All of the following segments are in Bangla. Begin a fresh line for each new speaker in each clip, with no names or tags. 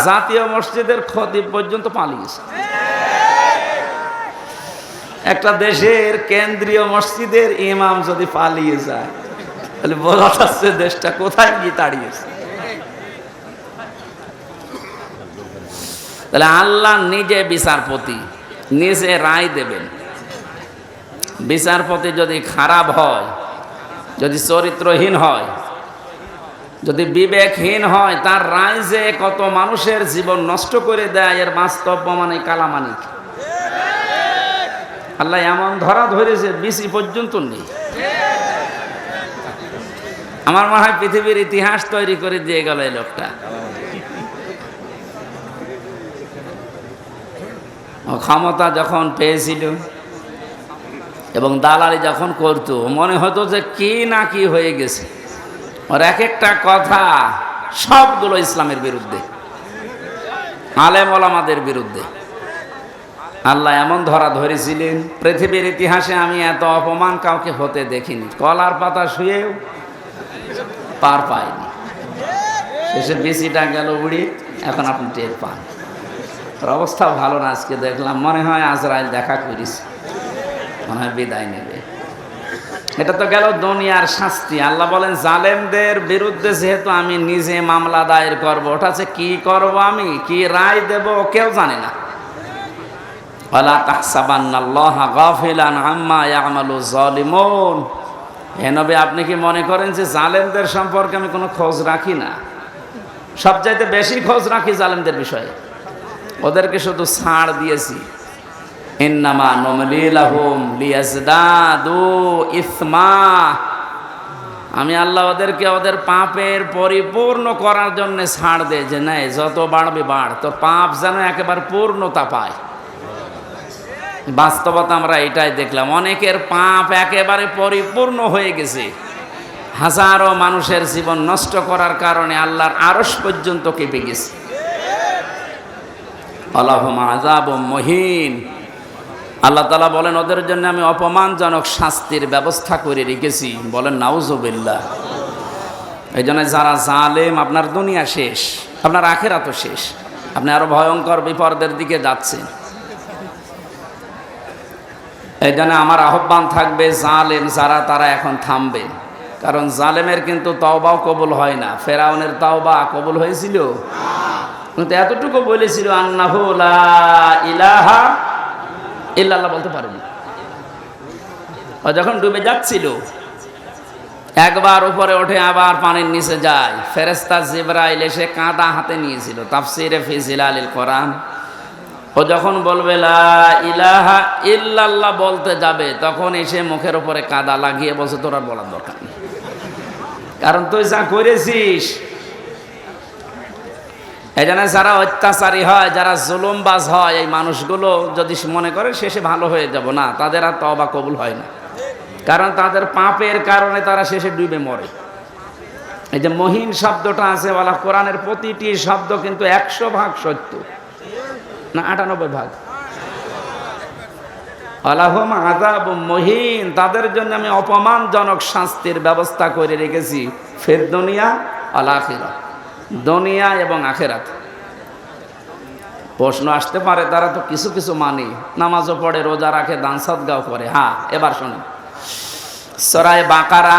জাতীয় মসজিদের খতিব পর্যন্ত পালিয়েছে। একটা দেশের কেন্দ্রীয় মসজিদের ইমাম যদি পালিয়ে যায় তাহলে বোঝা যাচ্ছে দেশটা কোথায় গিয়ে দাঁড়িয়েছে। তাহলে আল্লাহ নিজে বিচারপতি, নিজে রায় দেবেন। বিচারপতি যদি খারাপ হয়, যদি চরিত্রহীন হয়, যদি বিবেকহীন হয়, তার রায় যে কত মানুষের জীবন নষ্ট করে দেয় এর বাস্তব প্রমাণে কালামানিক। আল্লাহ এমন ধরা ধরেছে বিসি পর্যন্ত নেই। আমার মনে হয় পৃথিবীর ইতিহাস তৈরি করে দিয়ে গেল এই লোকটা। ক্ষমতা যখন পেয়েছিল এবং দালালি যখন করত, মনে হতো যে কি না কি হয়ে গেছে। আর এক একটা কথা সবগুলো ইসলামের বিরুদ্ধে, আলেম ওলামাদের বিরুদ্ধে। আল্লাহ এমন ধরা ধরেছিলেন, পৃথিবীর ইতিহাসে আমি এত অপমান কাউকে হতে দেখিনি। কলার পাতা শুয়েও পার পায়নি। শেষে বেশিটা গেল উড়ি, এখন আপনি টের পান। ওর অবস্থা ভালো না। আজকে দেখলাম মনে হয় আজরাইল দেখা করেছে, মনে হয় বিদায় নেবে। এটা তো গেল দুনিয়ার শাস্তি। আল্লাহ বলেন জালেমদের বিরুদ্ধে যেহেতু আমি নিজে মামলা দায়ের করবো, ওটা যে কি করবো, আমি কি রায় দেব কেউ জানে না। ওয়ালা তাহসাবান্নাল্লাহা গাফিলান আম্মা ইয়ামালু যালিমুন। হে নবী, আপনি কি মনে করেন যে জালেমদের সম্পর্কে আমি কোনো খোঁজ রাখি না? সবচাইতে বেশি খোঁজ রাখি জালেমদের বিষয়ে। ওদেরকে শুধু ছাড় দিয়েছি। ইন্নামা নুমলি লাহুম লিয়াজদাদু ইসমা। আমি আল্লাহ ওদেরকে ওদের পাপের পরিপূর্ণ করার জন্য ছাড় দেয়, যে নাই যত বাড়বে বাড়, তোর পাপ যেন একেবারে পূর্ণতা পায়। বাস্তবতা আমরা এটাই দেখলাম, অনেকের পাপ একেবারে পরিপূর্ণ হয়ে গেছে। হাজারো মানুষের জীবন নষ্ট করার কারণে আল্লাহর আরশ পর্যন্ত কেঁপে গেছে। আল্লাহুম আযাবুম মুহিন। আল্লাহ তাআলা বলেন ওদের জন্য আমি অপমানজনক শাস্তির ব্যবস্থা করে রেখেছি। বলেন নাউযুবিল্লাহ। এই জন্য যারা জালেম, আপনার দুনিয়া শেষ, আপনার আখিরাতও শেষ। আপনি আরো ভয়ঙ্কর বিপদের দিকে যাচ্ছেন। এই জন্য আমার আহ্বান থাকবে, জালেম যারা তারা এখন থামবে। কারণ জালেমের কিন্তু তওবাও কবুল হয় না। ফেরাউনের তওবা কবুল হয়েছিল, কিন্তু এতটুকু বলেছিল আন্নাহু লা ইলাহা ইল্লাল্লাহ বলতে পারেনি। ও যখন ডুবে যাচ্ছিল, একবার উপরে ওঠে আবার পানির নিচে যায়। ফেরেশতা জিবরাইল এসে কাঁদা হাতে নিয়েছিল। তাফসীরে ফি জিলালিল কোরআন, ও যখন বলবে লা ইলাহা ইল্লাল্লাহ বলতে যাবে, তখন এসে মুখের উপরে কাদা লাগিয়ে বলছে তোর আর বলার দরকার নেই, কারণ তুই যা করেছিস। এই জন্য যারা অত্যাচারী হয়, যারা জুলুমবাজ হয়, এই মানুষগুলো যদি মনে করে শেষে ভালো হয়ে যাব, না, তাদের আর তওবা কবুল হয় না। কারণ তাদের পাপের কারণে তারা শেষে ডুবে মরে। এই যে মহিন শব্দটা আছে বলা, কোরআনের প্রতিটি শব্দ কিন্তু 100% সত্য না 98%। আলাহুম আযাবুম মুহিন, তাদের জন্য আমি অপমানজনক শাস্তির ব্যবস্থা করে রেখেছি। ফিদ দুনিয়া ওয়াল আখিরাহ, দুনিয়া এবং আখিরাত। প্রশ্ন আসতে পারে, তারা তো কিছু কিছু মানে, নামাজও পড়ে, রোজা রাখে, দান সাদগাও করে। হ্যাঁ, এবার শুনুন, সূরা বাকারা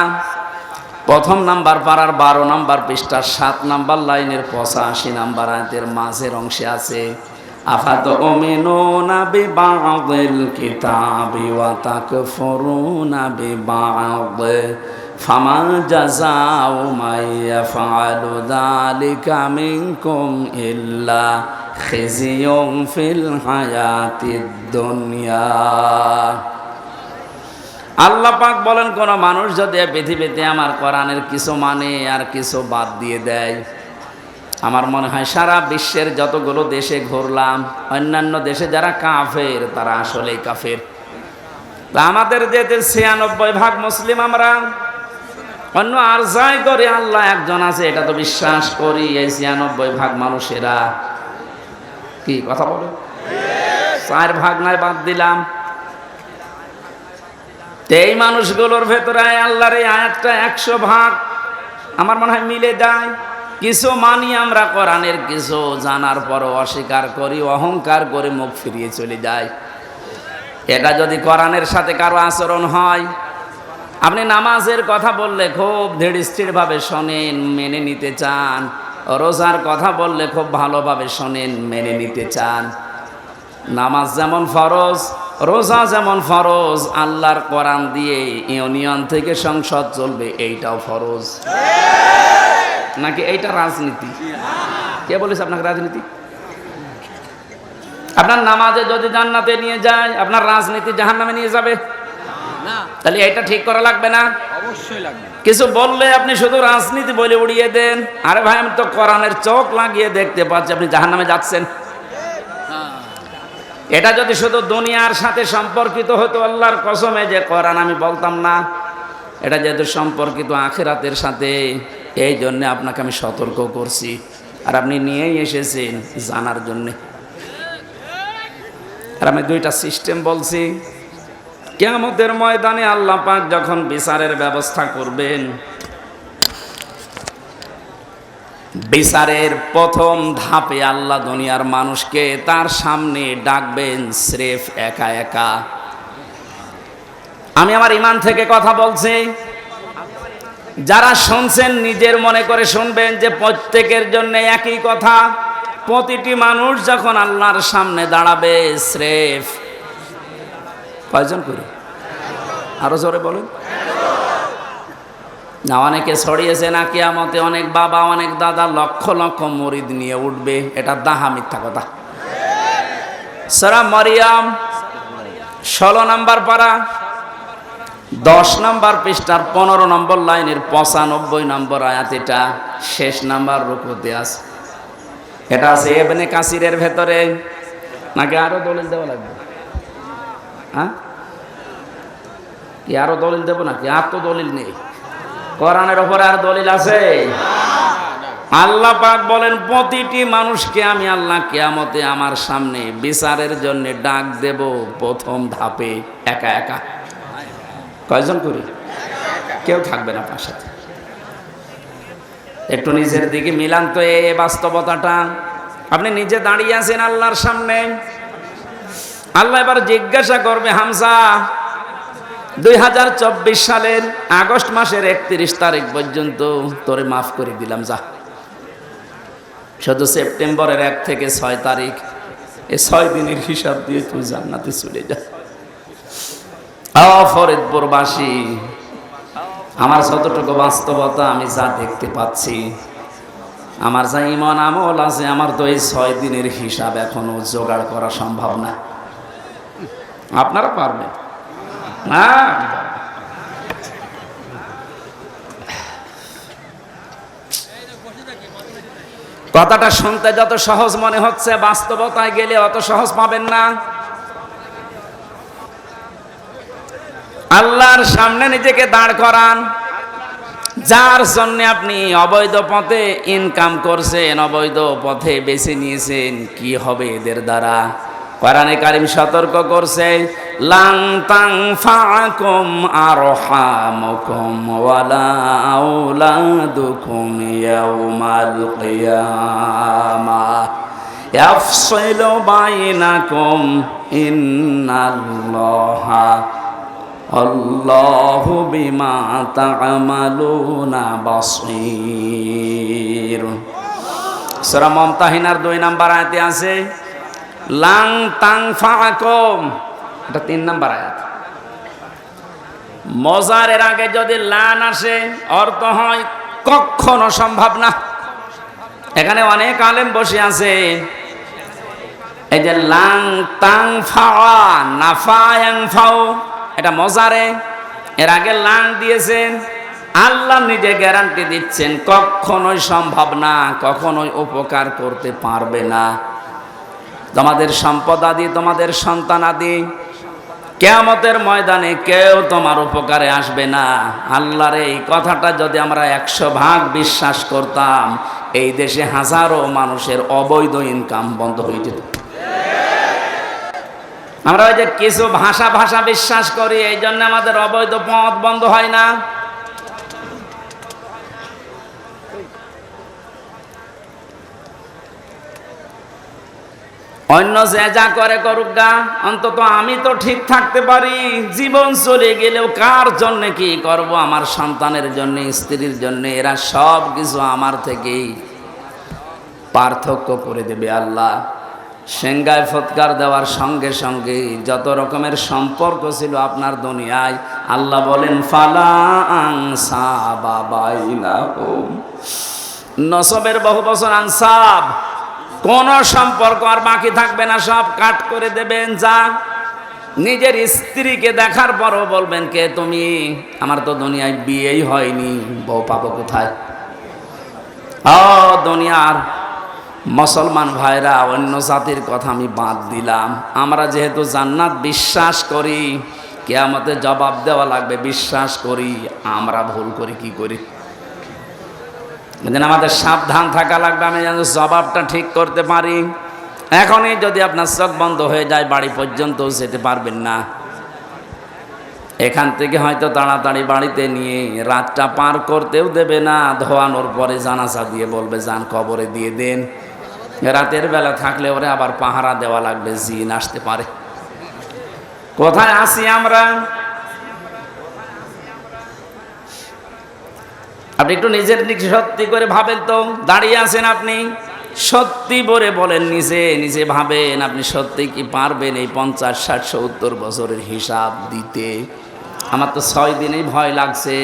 1 নাম্বার পারার 12 নাম্বার পৃষ্ঠার 7 নাম্বার লাইনের 85 নাম্বার আয়াতের মাঝের অংশে আছে আফাতুমিনুনা বিবাযিল কিতাবি ওয়া তাকফুরুনা বিবাযি ফামা জাযাউ মান ইয়াফআলু যালিকা মিনকুম ইল্লা খিজিয়ুন ফিল হায়াতিদ দুনিয়া। আল্লাহ পাক বলেন, কোন মানুষ যদি পৃথিবীতে আমার কোরআনের কিছু মানে আর কিছু বাদ দিয়ে দেয়, আমার মনে হয় সারা বিশ্বের যতগুলো দেশে ঘুরলাম, অন্যান্য দেশে যারা কাফের তারা আসলেই কাফের। তা আমাদের যে 96% মুসলিম, আমরা অন্য আর যাই করে আল্লাহ একজন আছে এটা তো বিশ্বাস করি। এই 96% মানুষেরা কি কথা বলে, 4% নয় বাদ দিলাম। এই মানুষগুলোর ভেতরে আল্লাহর এই আয়াতটা 100% আমার মনে হয় মিলে যায়। কিছু মানি আমরা কোরআনের, কিছু জানার পরও অস্বীকার করি, অহংকার করে মুখ ফিরিয়ে চলে যাই। এটা যদি কোরআনের সাথে কারো আচরণ হয়, আপনি নামাজের কথা বললে খুব ধীরস্থিরভাবে শোনেন, মেনে নিতে চান। রোজার কথা বললে খুব ভালোভাবে শোনেন, মেনে নিতে চান। নামাজ যেমন ফরজ, রোজা যেমন ফরজ, আল্লাহর কোরআন দিয়ে ইউনিয়ন থেকে সংসদ চলবে, এইটাও ফরজ। নাকি এইটা রাজনীতি? কে বলেছে আপনাকে রাজনীতি? আপনার নামাজে যদি জান্নাতে নিয়ে যায়, আপনার রাজনীতি জাহান্নামে নিয়ে যাবে না। তাহলে এটা ঠিক করা লাগবে না? অবশ্যই লাগবে। কিছু বললে আপনি শুধু রাজনীতি বলে উড়িয়ে দেন। আরে ভাই, আমি তো কোরআনের চোখ লাগিয়ে দেখতে পাচ্ছি আপনি জাহান্নামে যাচ্ছেন। এটা যদি শুধু দুনিয়ার সাথে সম্পর্কিত হতো, আল্লাহর কসমে যে কোরআন আমি বলতাম না। এটা যেহেতু সম্পর্কিত আখিরাতের সাথে, এই জন্য আপনাকে আমি সতর্ক করছি, আর আপনি নিয়েই এসেছেন জানার জন্যে। আর আমি দুইটা সিস্টেম বলছি। কিয়ামতের ময়দানে আল্লাহ পাক যখন বিচারের ব্যবস্থা করবেন, বিচারের প্রথম ধাপে আল্লাহ দুনিয়ার মানুষকে তার সামনে ডাকবেন স্রেফ একা একা। আমি আমার ঈমান থেকে কথা বলছি। যারা শুনছেন নিজের মনে করে শুনবেন যে প্রত্যেকের জন্য একই কথা। প্রতিটি মানুষ যখন আল্লাহর সামনে দাঁড়াবে, স্রেফ কয়জন করে? আরো জোরে বলুন না। অনেকে ছড়িয়েছে না কিয়ামতে অনেক বাবা অনেক দাদা লক্ষ লক্ষ মুরিদ নিয়ে উঠবে। এটা দাহা মিথ্যা কথা। সূরা মারিয়াম 16 নম্বর পারা 10 নম্বর পৃষ্ঠার 15 নম্বর লাইনের 95 নম্বর আয়াত। এটা শেষ নাম্বার রুকুতে আছে। এটা আছে ইবনে কাসিরের ভেতরে। নাকি আরো দলিল দেওয়া লাগবে? হ্যাঁ, কি আরো দলিল দেবো নাকি? আর তো দলিল নেই। কোরআনের ওপরে আর দলিল আছে? আল্লাহ পাক বলেন প্রতিটি মানুষকে আমি আল্লাহ কিয়ামতে আমার সামনে বিচারের জন্য ডাক দেব প্রথম ধাপে একা একা। কয়জন করি? কেউ থাকবে না আপনার সাথে। একটু নিজের দিকে মিলান তো এই বাস্তবতাটা। আপনি নিজে দাঁড়িয়ে আছেন আল্লাহর সামনে। আল্লাহ এবার জিজ্ঞাসা করবে, হামজা 2024 সালের আগস্ট মাসের 31 তারিখ পর্যন্ত তোরে মাফ করে দিলাম, যা। শুধু সেপ্টেম্বরের 1 থেকে 6 তারিখ, এই 6 দিনের হিসাব দিয়ে তুই জান্নাতে চলে যা। ফরিদপুরবাসী, আমার যতটুকু বাস্তবতা আমি যা দেখতে পাচ্ছি, আমার যা ঈমান আমল আছে, আমার তো এই 6 দিনের হিসাব এখনো জোগাড় করা সম্ভব না। আপনারা পারবেন না? কথাটা শুনতে যত সহজ মনে হচ্ছে, বাস্তবতায় গেলে অত সহজ পাবেন না। আল্লাহর সামনে নিজেকে দাঁড় করান। যার জন্য আপনি অবৈধ পথে ইনকাম করছেন, অবৈধ পথে বেছে নিয়েছেন, কি হবে এদের দ্বারা? কোরআনে কারীম সতর্ক করছে, লান তানফাকুম আরহামুকুম ওয়ালা আওলাদুকুম ইয়াউমাল কিয়ামাহ ইয়াফসিলু বাইনাকুম ইন্নাল্লাহা আল্লাহু বিমা তা'মালুনা বাসীর। সূরা মুমতাহিনার 2 নম্বর আয়াতে আছে লান তানফাকুম, এটা 3 নম্বর আয়াত। মজারের আগে যদি লান আসে অর্থ হয় কখনো সম্ভব না। এখানে অনেক আলেম বসে আছে, এই যে লান তানফা নাফা ইয়ানফাউ, এটা মজারে, এর আগে লান দিয়েছেন। আল্লাহ নিজে গ্যারান্টি দিচ্ছেন কখনোই সম্ভব না, কখনোই উপকার করতে পারবে না। তোমাদের সম্পদ আদি, তোমাদের সন্তান আদি, কিয়ামতের ময়দানে কেউ তোমার উপকারে আসবে না। আল্লাহর এই কথাটা যদি আমরা 100 ভাগ বিশ্বাস করতাম, এই দেশে হাজারো মানুষের অবৈধ ইনকাম বন্ধ হয়ে যেত। আমরা ওই যে কিছু ভাষা বিশ্বাস করি, এই জন্য আমাদের অবৈধ পথ বন্ধ হয় না। অন্য যে যা করে করুক গা, অন্তত আমি তো ঠিক থাকতে পারি। জীবন চলে গেলেও কার জন্য কি করব? আমার সন্তানের জন্য, স্ত্রীর জন্য। এরা সব কিছু আমার থেকেই পার্থক্য করে দেবে আল্লাহ। সেঙ্গায় ফৎকার দেওয়ার সঙ্গে সঙ্গে যত রকমের সম্পর্ক ছিল আপনার দুনিয়ায়, আল্লাহ বলেন ফালা আনসাবা বাইনাহুম। নসবের বহু বছর আনসাব, কোন সম্পর্ক আর বাকি থাকবে না, সব কাট করে দেবেন। যা নিজের স্ত্রীকে দেখার পরও বলবেন কে তুমি? আমার তো দুনিয়ায় বিয়েই হয়নি, বউ পাবো কোথায়? দুনিয়ার মুসলমান ভাইরা, অন্য জাতির কথা আমি বাদ দিলাম। আমরা যেহেতু জান্নাত বিশ্বাস করি, কিয়ামতে জবাব দেওয়া লাগবে বিশ্বাস করি। আমরা ভুল করি কি করি? আমাদের সাবধান থাকা লাগবে, আমি যেন জবাবটা ঠিক করতে পারি। এখনই যদি আপনার চোখ বন্ধ হয়ে যায়, বাড়ি পর্যন্ত যেতে পারবেন না। এখান থেকে হয়তো তাড়াতাড়ি বাড়িতে নিয়ে রাতটা পার করতেও দেবে না। ধোয়ানোর পরে জানাজা দিয়ে বলবে যান কবরে দিয়ে দেন। রাতের বেলা থাকলে ওরে আবার পাহারা দেওয়া লাগবে, জিন আসতে পারে। কোথায় আসি আমরা? আপনি একটু নিজের দিকে সত্যি করে ভাবেন তো। দাঁড়িয়ে আছেন আপনি, সত্যি বলে বলেন, নিজে নিজে ভাবেন আপনি সত্যি কি পারবেন এই 50, 60, 70 বছরের হিসাব দিতে? আমার তো 6 দিনেই ভয় লাগছে,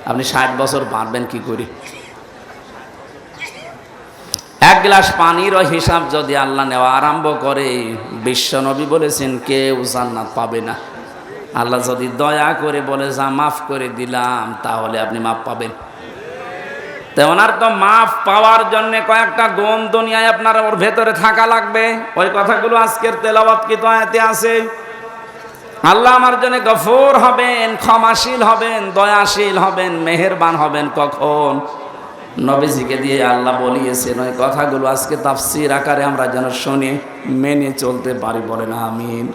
আপনি 60 বছর পারবেন কি করে? এক গ্লাস পানিরও হিসাব যদি আল্লাহ নেওয়া আরম্ভ করে, বিশ্বনবী বলেছেন কেউ জান্নাত পাবে না। আল্লাহ যদি দয়া করে বলে যা মাফ করে দিলাম, তাহলে আপনি মাফ পাবেন। তো ওনার তো মাফ পাওয়ার জন্য কয়েকটা গুণ দুনিয়ায় আপনার ওর ভেতরে থাকা লাগবে। ওই কথাগুলো আজকের তেলাওয়াত কি তো আয়াতে আছে। আল্লাহ আমার জন্য গফুর হবেন, ক্ষমাশীল হবেন, দয়াশীল হবেন, মেহেরবান হবেন। কখন? নবীজিকে দিয়ে আল্লাহ বলিয়েছেন। ওই কথাগুলো আজকে তাফসীর আকারে আমরা যেন শুনে মেনে চলতে পারি, বলেন আমিন।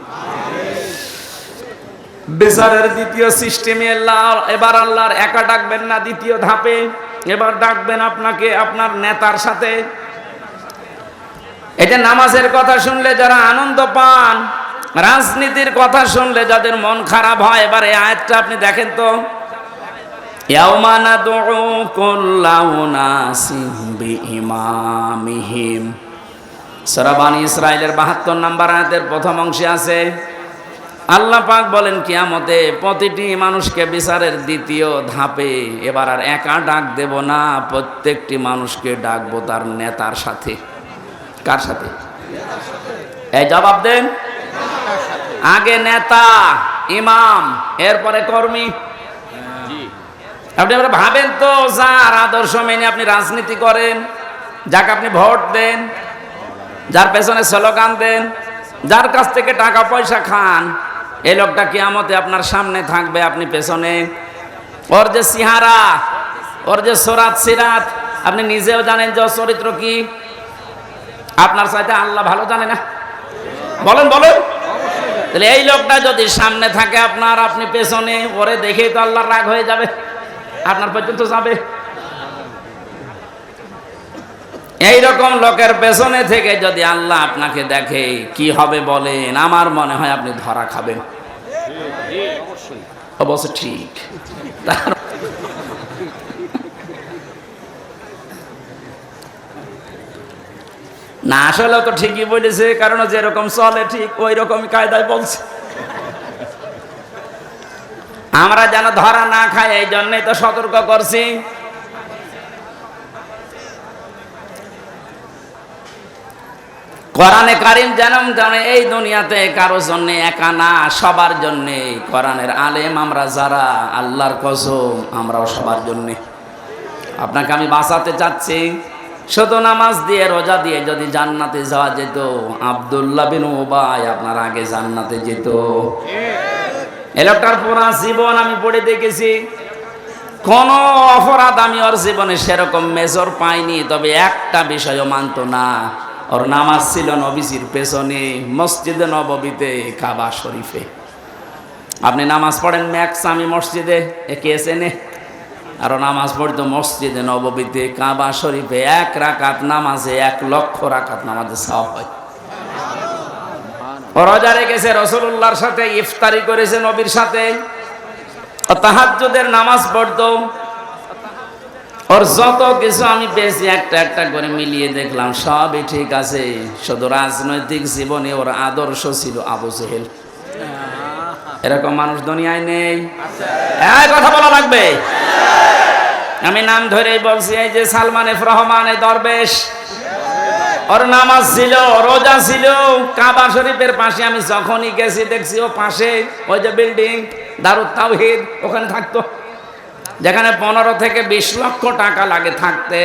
বিচারের দ্বিতীয় সিস্টেমে এবার আল্লাহর একা ডাকবেন না, দ্বিতীয় ধাপে এবার ডাকবেন আপনাকে আপনার নেতার সাথে। এটা নামাজের কথা শুনলে যারা আনন্দ পান, রাজনীতির কথা শুনলে যাদের মন খারাপ হয়, এবার এই আয়াতটা আপনি দেখেন তো। ইয়াউমা নাদউ কুল্লা উনাসিন বিইমামিহিম। সূরা বনী ইসরাঈলের 72 নম্বর আয়াতের প্রথম অংশে আছে, আল্লাহ পাক বলেন কিয়ামতে প্রতিটি মানুষকে বিচারের দ্বিতীয় ধাপে এবার আর একা ডাক দেব না, প্রত্যেকটি মানুষকে ডাকবো তার নেতার সাথে। কার সাথে? এই জবাব দেন। আগে নেতা, ইমাম, এরপরে কর্মী। আপনি ভাবেন তো, যার আদর্শ মেনে আপনি রাজনীতি করেন, যাকে আপনি ভোট দেন, যার পেছনে স্লোগান দেন, যার কাছ থেকে টাকা পয়সা খান, এই লোকটা কিয়ামতে আপনার সামনে থাকবে, আপনি পেছনে। ওর যে সিহারা, ওর যে সোরাত সিরাত, আপনি নিজেও জানেন যে চরিত্র কি। আপনার চাইতে আল্লাহ ভালো জানে না? বলেন বলেন। তাহলে এই লোকটা যদি সামনে থাকে আপনার, আপনি পেছনে, ওরে দেখেই তো আল্লাহর রাগ হয়ে যাবে, আপনার পর্যন্ত যাবে। এইরকম লোকের পেছনে থেকে যদি আল্লাহ আপনাকে দেখে, কি হবে বলেন? আমার মনে হয় আপনি ধরা খাবেন। অবশ্য ঠিক। না, আসলে তো ঠিকই বলেছে, কারণ যেরকম চলে ঠিক ওই রকম কায়দায় বলছে। আমরা যেন ধরা না খাই, এই জন্যই তো সতর্ক করছি। কোরআনে কারীম যেন এই দুনিয়াতে কারোর জন্য একা না, সবার জন্য। কোরআনের আলেম আমরা যারা, আল্লাহর কসম আমরাও সবার জন্য। আপনাকে আমি বাঁচাতে চাচ্ছি। শুধু নামাজ দিয়ে রোজা দিয়ে যদি জান্নাতে যাওয়া যেত, আব্দুল্লাহ বিন উবাই আপনার আগে জান্নাতে যেত। এই লোকটার পুরা জীবন আমি পড়ে দেখেছি, কোন অপরাধ আমি ওর জীবনে সেরকম মেজর পাইনি। তবে একটা বিষয়ও মানত না, ওর নামাজ ছিল নবীজির পেছনে, মসজিদে নববীতে, কাবা শরীফে। আপনি নামাজ পড়েন ম্যাক্সামি মসজিদে, একে এসেনে, আর নামাজ পড়তো মসজিদে নববীতে, কাবা শরীফে। 1 রাকাত নামাজে 1 লক্ষ রাকাত নামাজে সওয়াব হয়। ও রোজা রেখেছে, রাসূলুল্লাহর সাথে ইফতারি করেছে, নবীর সাথে, ও তাহাজ্জুদের নামাজ পড়তো। ওর যত কিছু আমি পেয়েছি একটা একটা করে মিলিয়ে দেখলাম সবই ঠিক আছে, শুধু রাজনৈতিক জীবনে ওর আদর্শ ছিল আবু জেহেল। এরকম মানুষ দুনিয়ায় নেই, এই কথা বলা লাগবে। আমি নাম ধরেই বলছি, এই যে সালমান এফ রহমান, এই দরবেশ, ওর নামাজ ছিল, রোজা ছিল। কাবা শরীফের পাশে আমি যখনই গেছি দেখছি ও পাশে ওই যে বিল্ডিং দারুত তাওহীদ, ওখানে থাকতো, যেখানে 15 থেকে 20 লক্ষ টাকা লাগে থাকতে।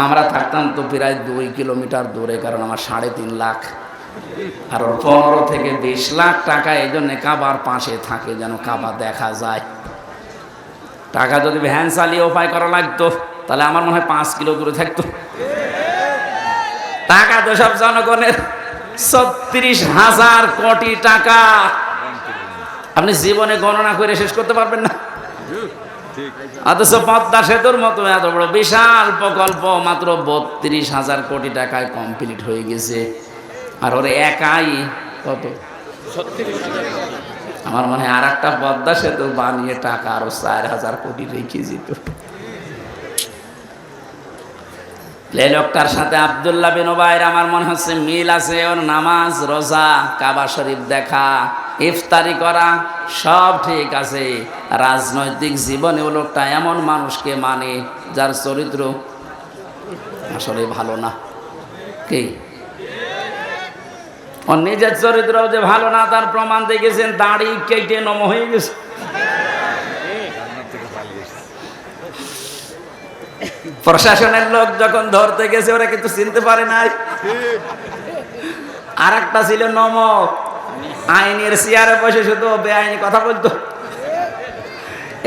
আমরা থাকতাম তো প্রায় 2 কিলোমিটার দূরে, কারণ আমার 3.5 লাখ, আর ওর 15 থেকে 20 লাখ টাকা। এই জন্য কাবার পাশে থাকে, যেন কাবা দেখা যায়। টাকা যদি ভ্যান চালিয়ে উপায় করা লাগতো তাহলে আমার মনে হয় 5 কিলো দূরে থাকতো। টাকা তো সব জনগণের, 36,000 কোটি টাকা। আপনি জীবনে গণনা করে শেষ করতে পারবেন না। অথচ পদ্মা সেতুর মতো এত বড় বিশাল প্রকল্প মাত্র 32,000 কোটি টাকায় কমপ্লিট হয়ে গেছে। আর ওর একাই কত, আমার মনে হয় আর একটা পদ্মা সেতু বানিয়ে টাকা আরো 4,000 কোটি রেখে যেত। এই লোকটার সাথে আব্দুল্লাহ বিন উবাইর আমার মনে হচ্ছে মিল আছে। ওর নামাজ, রোজা, কাবা শরীফ দেখা, ইফতারি করা সব ঠিক আছে। রাজনৈতিক জীবনে ও লোকটা এমন মানুষকে মানে যার চরিত্র আসলে ভালো না। কি ওর নিজের চরিত্র যে ভালো না তার প্রমাণ দেখেছেন, দাড়ি কেটে নম হয়ে গেছে। প্রশাসনের লোক যখন ধরতে গেছে ওরা কিন্তু চিনতে পারে নাই। আর একটা ছিল নমক, আইনের চেয়ারে বসে শুধু বেআইনি কথা বলতো।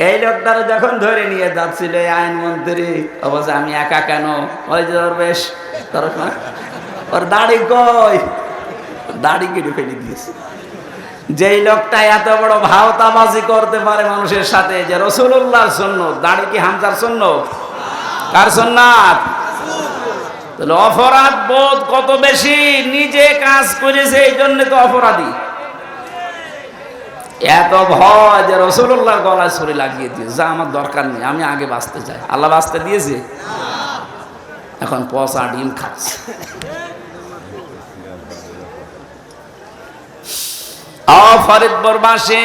এই লোকটারা যখন ধরে নিয়ে যাচ্ছিল আইনমন্ত্রী, অবশ্য আমি একা কেন, ওই যে বেশ ওর দাড়ি কই, দাড়ি কেটে ফেলে দিয়েছে। যেই লোকটা এত বড় ভাওতাবাজি করতে পারে মানুষের সাথে, যে রাসূলুল্লাহর সুন্নাত, দাড়ি কি হামজার সুন্নাত? কার সুন্নাত? তাহলে অপরাধ বোধ কত বেশি, নিজে কাজ করেছে এই জন্য তো অপরাধী। এত ভয় যে রাসূলুল্লাহর গলায় ছুরি লাগিয়ে দিয়েছে, যা আমার দরকার নেই, আমি আগে বাঁচতে চাই। আল্লাহ বাঁচতে দিয়েছে, এখন পচা ডিম খাচ্ছে। ফরিদপুরবাসী,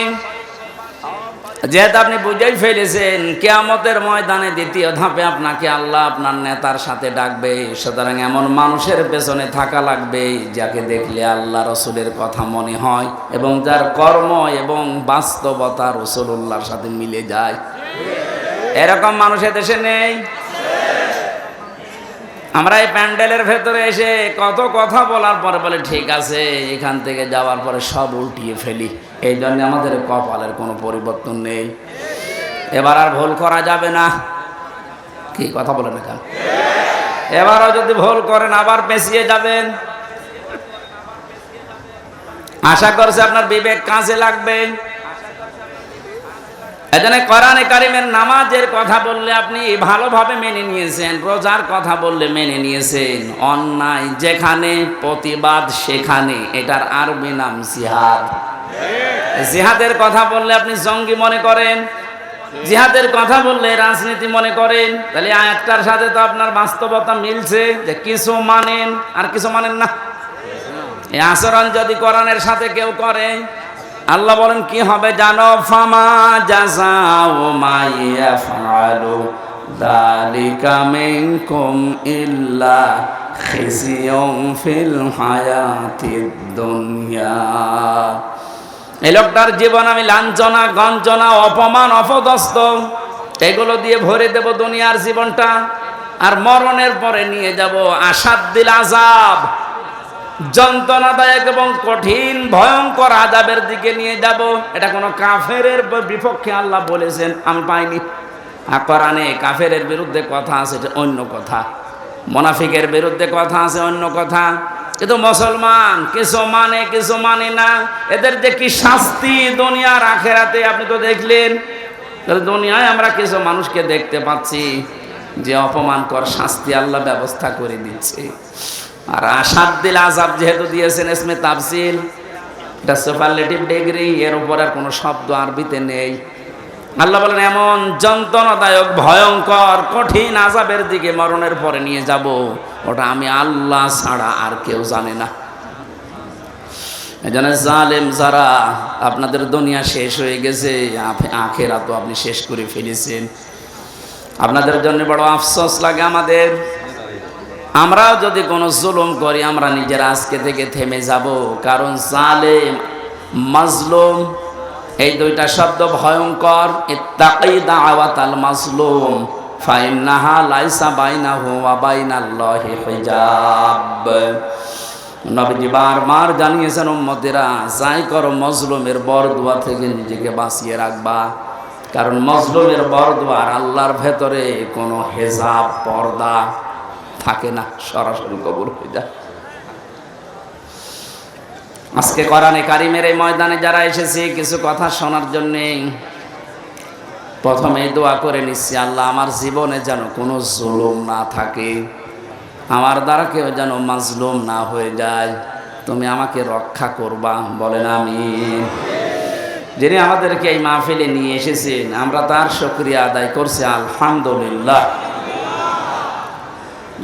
যেহেতু আপনি বুঝেই ফেলেছেন কিয়ামতের ময়দানে দ্বিতীয় ধাপে আপনাকে আল্লাহ আপনার নেতার সাথে ডাকবে, সুতরাং এমন মানুষের পেছনে থাকা লাগবে যাকে দেখলে আল্লাহ রসুলের কথা মনে হয় এবং যার কর্ম এবং বাস্তবতা রাসূলুল্লাহর সাথে মিলে যায়। এরকম মানুষ দেশে নেই। আমরা এই প্যান্ডেলের ভেতরে এসে কত কথা বলার পরে বলে ঠিক আছে, এখান থেকে যাওয়ার পরে সব উল্টিয়ে ফেলি। এই জন্য আমাদের কপালের কোনো পরিবর্তন নেই। এবার আর ভুল করা যাবে না। কি কথা বলেন এখানে? এবারও যদি ভুল করেন আবার পেঁচিয়ে যাবেন। আশা করছি আপনার বিবেক কাজে লাগবে। এখানে কোরআনে কারিমের নামাজের কথা বললে আপনি ভালোভাবে মেনে নিয়েছেন, রোজার কথা বললে মেনে নিয়েছেন, অন্যায় যেখানে প্রতিবাদ সেখানে, এটার আরবি নাম জিহাদ। জিহাদের কথা বললে আপনি জঙ্গি মনে করেন, জিহাদের কথা বললে রাজনীতি মনে করেন। তাহলে আয়াতটার সাথে তো আপনার বাস্তবতা মিলছে যে কিছু মানেন আর কিছু মানেন না। এই আচরণ যদি কোরআনের সাথে কেউ করে, আল্লাহ বলেন কি হবে জানো? ফামা জাযাউ মা ইয়াফআলু যালিকা মিনকুম ইল্লা খিজিয়ুন ফিল হায়াতিদ দুনিয়া। এই লোকটার জীবন আমি লাঞ্ছনা, গঞ্জনা, অপমান, অপদস্থ এগুলো দিয়ে ভরে দেব দুনিয়ার জীবনটা, আর মরণের পরে নিয়ে যাব আসাদ্দিল আযাব, যন্ত্রণাদায়ক এবং কঠিন ভয়ঙ্কর আযাবের দিকে নিয়ে যাব। এটা কোনো কাফেরের বিপক্ষে আল্লাহ বলেছেন, আমি পাইনি। কোরআনে কাফেরের বিরুদ্ধে কথা আছে, এটা অন্য কথা। মুনাফিকের বিরুদ্ধে কথা আছে, অন্য কথা। কিন্তু মুসলমান কিছু মানে কিছু মানে না। এদের যে কি শাস্তি দুনিয়ার আখেরাতে আপনি তো দেখলেন। দুনিয়ায় আমরা কিছু মানুষকে দেখতে পাচ্ছি যে অপমানকর শাস্তি আল্লাহ ব্যবস্থা করে দিচ্ছে। আর আসাদ্দিল আযাব যেহেতু দিয়েছেন ইসমে তাফসিল, এটা সুপারলেটিভ ডিগ্রি, এর উপর আর কোনো শব্দ আরবিতে নেই। আল্লাহ বলেন এমন যন্ত্রণাদায়ক ভয়ঙ্কর কঠিন আযাবের দিকে মরণের পরে নিয়ে যাব, ওটা আমি আল্লাহ ছাড়া আর কেউ জানে না। এজন্য জালেম যারা, আপনাদের দুনিয়া শেষ হয়ে গেছে, আখেরাত তো আপনি শেষ করে ফেলেছেন। আপনাদের জন্য বড় আফসোস লাগে আমাদের। আমরাও যদি কোনো জুলুম করি, আমরা নিজেরা আজকে থেকে থেমে যাব। কারণ জালেম, মাজলুম, এই দুইটা শব্দ ভয়ঙ্কর। ইত্তাকি দাওয়াতাল মাজলুম ফাইন্নাহা লাইসা বাইনাহু ওয়া বাইনাল্লাহি হিজাব। নবীজি বারবার জানিয়েছেন উম্মতেরা, যাই করো মজলুমের বরদুয়া থেকে নিজেকে বাঁচিয়ে রাখবা। কারণ মজলুমের বরদুয়া আর আল্লাহর ভেতরে কোনো হেজাব, পর্দা থাকে না, সরাসরি কবুল হয়ে যায়। আজকে কোরআনে কারিমের এই ময়দানে যারা এসেছি কিছু কথা শোনার জন্যে, প্রথমে দোয়া করে নিচ্ছি, আল্লাহ আমার জীবনে যেন কোনো জুলুম না থাকে, আমার দ্বারা কেউ যেন মাজলুম না হয়ে যায়, তুমি আমাকে রক্ষা করবা, বলেন আমিন। যিনি আমাদেরকে এই মাহফিলে নিয়ে এসেছেন, আমরা তার শুকরিয়া আদায় করছি, আলহামদুলিল্লাহ।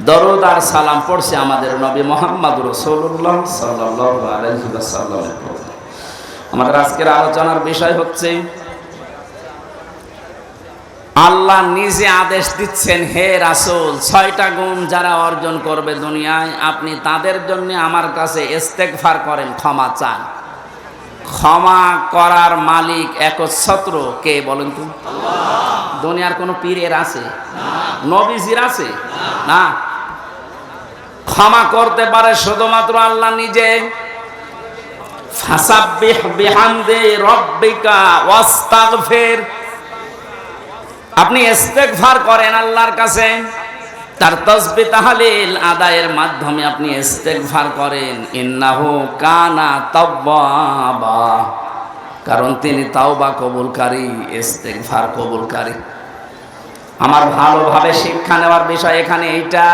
দরুদ আর সালাম পড়ছে আমাদের নবী মুহাম্মদ রাসূলুল্লাহ সাল্লাল্লাহু আলাইহি ওয়াসাল্লাম। আমাদের আজকের আলোচনার বিষয় হচ্ছে, আল্লাহ নিজে আদেশ দিচ্ছেন, হে রাসূল, 6টা গুণ যারা অর্জন করবে দুনিয়ায়, আপনি তাদের জন্য আমার কাছে ইস্তেগফার করেন, ক্ষমা চান। ক্ষমা করার মালিক একচ্ছত্র কে বলেন তো? আল্লাহ। দুনিয়ার কোনো পীরের আছে? নবীজির আছে? না। ক্ষমা করতে পারে শুধুমাত্র আল্লাহ নিজে। ফাসাব্বিহ বিহামদি রাব্বিকা ওয়াস্তাগফির, আপনি ইস্তেগফার করেন আল্লাহর কাছে, তার তাসবিহ তাহলিল আদায়ের মাধ্যমে আপনি ইস্তেগফার করেন। ইন্নাহু কানা তাওয়াবা, কারণ তিনি তাওবা কবুলকারী, ইস্তেগফার কবুলকারী। আমার ভালোভাবে শিক্ষা নেওয়ার বিষয় এখানে এইটা,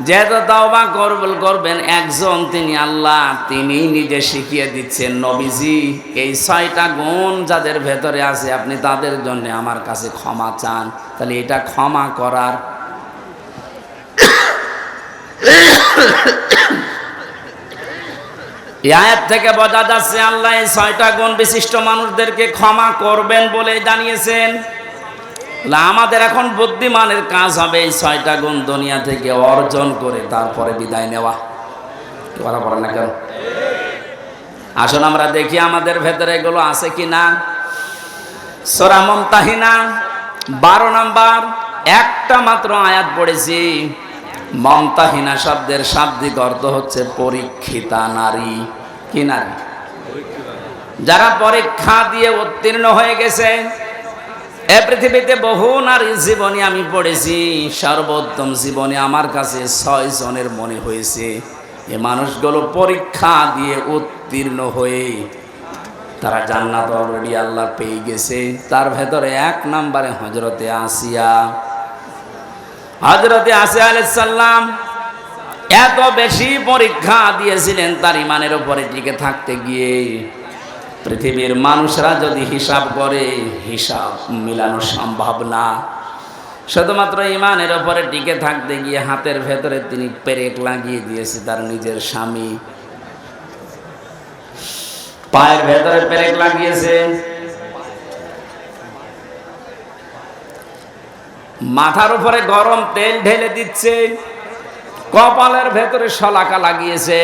যেহেতু তাওবা কবুল করবেন একজন, তিনি আল্লাহ, তিনি নিজে শিখিয়ে দিচ্ছেন, নবীজি এই 6টা গুণ যাদের ভেতরে আছে আপনি তাদের জন্য আমার কাছে ক্ষমা চান। তাহলে এটা ক্ষমা করার এই আয়াত থেকে বোঝা যাচ্ছে আল্লাহ এই 6টা গুণ বিশিষ্ট মানুষদেরকে ক্ষমা করবেন বলে জানিয়েছেন। আমাদের এখন বুদ্ধিমানের কাজ হবে এই 6টা গুণ দুনিয়া থেকে অর্জন করে তারপরে বিদায় নেওয়া। কথা বলেন না কেন? আসুন আমরা দেখি আমাদের ভেতরে এগুলো আছে কিনা। সূরা মুমতাহিনা 12 নম্বর একটা মাত্র আয়াত পড়েছি। মুমতাহিনা শব্দের শাব্দিক অর্থ হচ্ছে পরীক্ষিতা নারী। কি নারী? যারা পরীক্ষা দিয়ে উত্তীর্ণ হয়ে গেছে। এ পৃথিবীতে বহু নারীর জীবনী আমি পড়েছি, সর্বোত্তম জীবনী আমার কাছে 6 জনের মনে হয়েছে। এ মানুষগুলো পরীক্ষা দিয়ে উত্তীর্ণ হয়ে তারা জান্নাত অলরেডি আল্লাহ পেয়ে গেছে। তার ভেতরে 1 নম্বরে হযরতে আসিয়া। হযরতে আসিয়া আলাইহিস সালাম এত বেশি পরীক্ষা দিয়েছিলেন তার ইমানের উপরে টিকে থাকতে গিয়ে। পৃথিবীর মানুষরা যদি হিসাব করে, হিসাব মিলানো সম্ভব না। শুধুমাত্র ইমানের উপরে টিকে থাকতে গিয়ে হাতের ভেতরে তিনি পেরেক লাগিয়ে দিয়েছে তার নিজের স্বামী, পায়ের ভেতরে পেরেক লাগিয়েছে, মাথার উপরে গরম তেল ঢেলে দিচ্ছে, কপালের ভেতরে শলাকা লাগিয়েছে।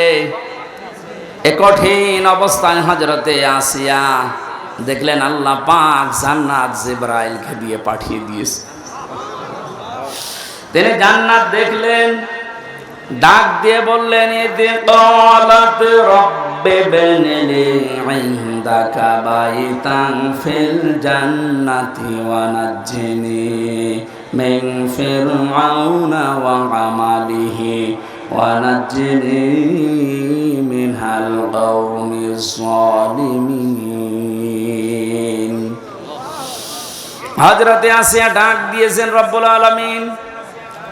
এ কঠিন অবস্থায় হযরতে আসিয়া দেখলেন আল্লাহ পাক জান্নাত জিবরাইলকে দিয়ে পাঠিয়ে দিয়েছে। তিনি জান্নাত দেখলেন, ডাক দিয়ে বললেন, ইদি ক্বালাত রাব্বি বনিলি ইনদাকা বাইতান ফিল জান্নাতি ওয়া নাজ্জিনি মিন ফিরআউনা ওয়া আমালিহি ওয়া নাজ্জিনি মিনাল কওমিজ জালিমিন। হযরতে আসিয়া ডাক দিয়েছেন, রব্বুল আলামিন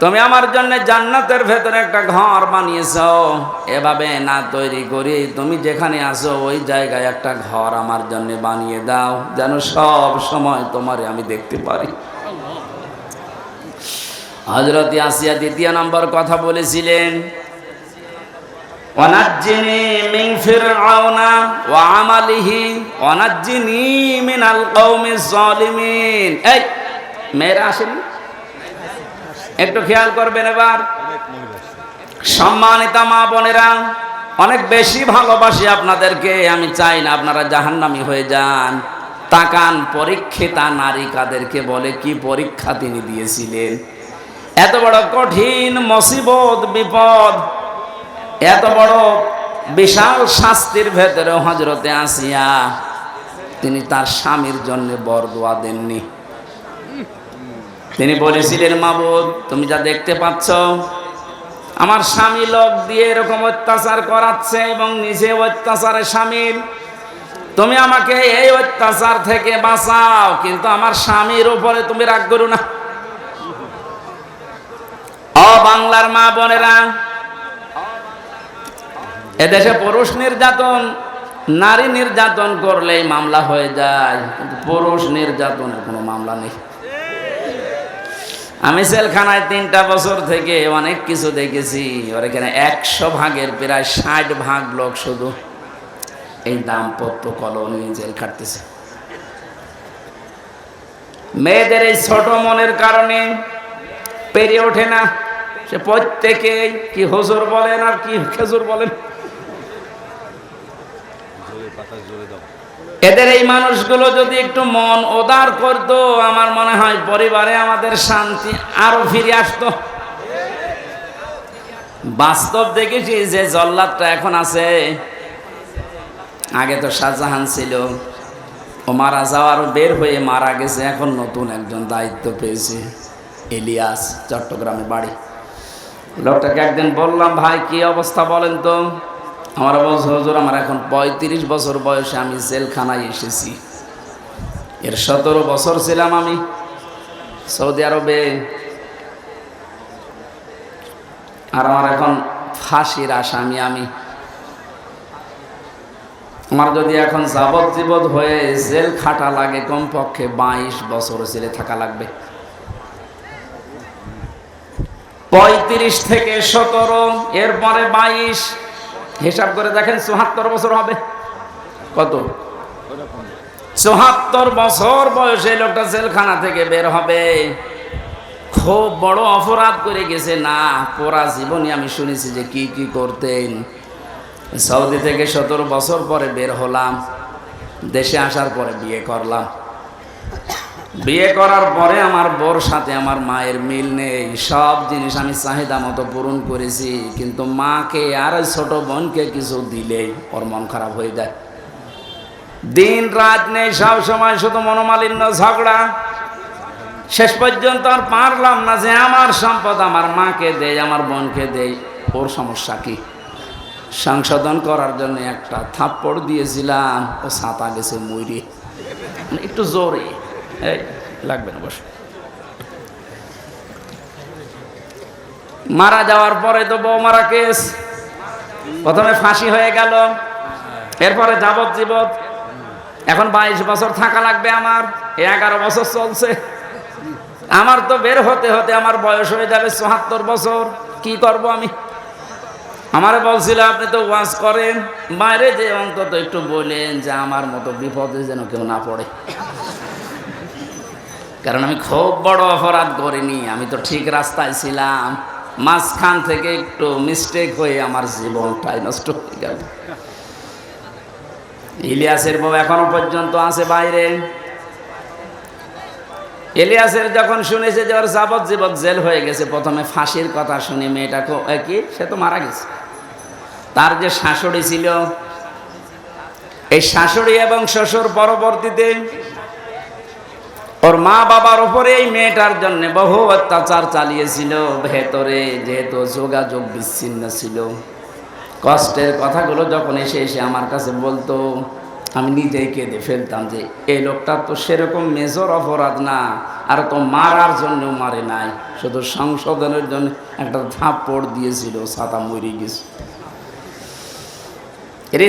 তুমি আমার জন্য জান্নাতের ভেতরে একটা ঘর বানিয়েছো, এভাবে না তৈরি করি তুমি যেখানে আসো ওই জায়গায় একটা ঘর আমার জন্য বানিয়ে দাও, যেন সব সময় তোমারে আমি দেখতে পারি। হযরত আসিয়া দ্বিতীয় নম্বর কথা বলেছিলেন, ওয়ানাজ্জিনি মিন ফিরআউনা ওয়া আমালিহি ওয়ানাজ্জিনি মিনাল কওমিজ জালিমিন। এই মেয়েরা আসেনি, একটু খেয়াল করবেন এবার। সম্মানিতা মা বোনেরা, অনেক বেশি ভালোবাসি আপনাদেরকে, আমি চাই না আপনারা জাহান্নামী হয়ে যান। তাকান, পরীক্ষিতা নারী কাদেরকে বলে, কি পরীক্ষা তিনি দিয়েছিলেন। এত বড় কঠিন মুসিবত, বিপদ, এত বড় বিশাল শাস্তির ভেতরে হযরতে আসিয়া তিনি তার স্বামীর জন্য বরদোয়া দেননি। তিনি বলেছিলেন, মাবুদ তুমি যা দেখতে পাচ্ছ, আমার স্বামী লোক দিয়ে এরকম অত্যাচার করাচ্ছে এবং নিজে অত্যাচারে শামিল, তুমি আমাকে এই অত্যাচার থেকে বাঁচাও, কিন্তু আমার স্বামীর উপরে তুমি রাগ করো না। ও বাংলার মা বোনেরা, এদেশে পুরুষ নির্যাতন, নারী নির্যাতন করলেই মামলা হয়ে যায়, কিন্তু পুরুষ নির্যাতনের কোনো মামলা নেই। আমি জেলখানায় 3টা বছর থেকে অনেক কিছু দেখেছি। ওর এখানে 100 ভাগের প্রায় 60 ভাগ লোক শুধু এই দাম্পত্য কলহ জেল খাটতেছে। মেয়েদের এই ছোট মনের কারণে পেরে ওঠে না, সে প্রত্যেকে কি হুজুর বলেন আর কি খেজুর বলেন। এদের এই মানুষগুলো যদি একটু মন উদার করতো, আমার মনে হয় পরিবারে আমাদের শান্তি আরো ফিরে আসতো। বাস্তব দেখেছি যে জল্লাদটা এখন আছে, আগে তো শাহজাহান ছিল, ও মারা যাওয়ার বের হয়ে মারা গেছে, এখন নতুন একজন দায়িত্ব পেয়েছে, ইলিয়াস, চট্টগ্রামে বাড়ি। লোকটাকে একদিন বললাম, ভাই কি অবস্থা বলেন তো। আমার বলছে, হুজুর আমার এখন 35 বছর বয়সে আমি জেলখানায় এসেছি, এর 17 বছর ছিলাম আমি সৌদি আরবে, আর আমার এখন ফাঁসির আসামি আমি। আমার যদি এখন যাবজ্জীবন হয়ে জেল খাটা লাগে, কমপক্ষে 22 বছর জেলে থাকা লাগবে। 35 থেকে 17, এরপরে 22, হিসাব করে দেখেন 74 বছর হবে। কত? 74 বছর বয়সে লোকটা জেলখানা থেকে বের হবে। খুব বড় অপরাধ করে গেছে না, পুরা জীবনে আমি শুনেছি যে কি কি করতেন। সৌদি থেকে 17 বছর পরে বের হলাম, দেশে আসার পরে বিয়ে করলাম। বিয়ে করার পরে আমার বোর সাথে আমার মায়ের মিল নেই, সব জিনিস আমি চাহিদা মতো পূরণ করেছি, কিন্তু মাকে আর ছোট বোনকে কিছু দিলেই ওর মন খারাপ হয়ে যায়। দিন রাত নেই, সব সময় শুধু মনোমালিন্য, ঝগড়া। শেষ পর্যন্ত আর পারলাম না যে আমার সম্পদ আমার মাকে দেই, আমার বোনকে দেই, ওর সমস্যা কি। সংশোধন করার জন্য একটা থাপ্পড় দিয়েছিলাম, ও ছাতা গেছে মইরে, একটু জোরে, এই লাগবে না বস। মারা যাওয়ার পরে তো বউ মারা কেস, প্রথমে ফাঁসি হয়ে গেল, এরপরে যাবজ্জীবন, এখন 22 বছর থাকা লাগবে আমার, 11 বছর চলছে। আমার তো বের হতে হতে আমার বয়স হয়ে যাবে 74 বছর। কি করব আমি? আমারে বলছিল, আপনি তো ওয়াজ করেন, বাইরে যে অন্তত একটু বলেন যে আমার মতো বিপদে যেন কেউ না পড়ে, কারণ আমি খুব বড় অপরাধ করিনি, আমি তো ঠিক রাস্তায় ছিলাম, মাঝখান থেকে একটু মিস্টেক হয়ে আমার জীবনটাই নষ্ট হয়ে গেল। ইলিয়াসের বউ এখনো পর্যন্ত আছে বাইরে। ইলিয়াসের যখন শুনেছে যে ওর যাবজ্জীবন জেল হয়ে গেছে, প্রথমে ফাঁসির কথা শুনে মেয়েটাকে কি, সে তো মারা গেছে, তার যে শাশুড়ি ছিল, এই শাশুড়ি এবং শ্বশুর পরবর্তীতে ওর মা বাবার উপরে এই মেয়েটার জন্য বহু অত্যাচার চালিয়েছিল। ভেতরে যেহেতু যোগাযোগ বিচ্ছিন্ন ছিল, কষ্টের কথাগুলো যখন এসে এসে আমার কাছে বলতো, আমি নিজেই কেঁদে ফেলতাম যে এই লোকটা তো সেরকম মেজর অপরাধ না, আর তো মারার জন্য মারে নাই, শুধু সংশোধনের জন্য একটা থাপ্পড় দিয়েছিল, ছাতা মরে গেছে।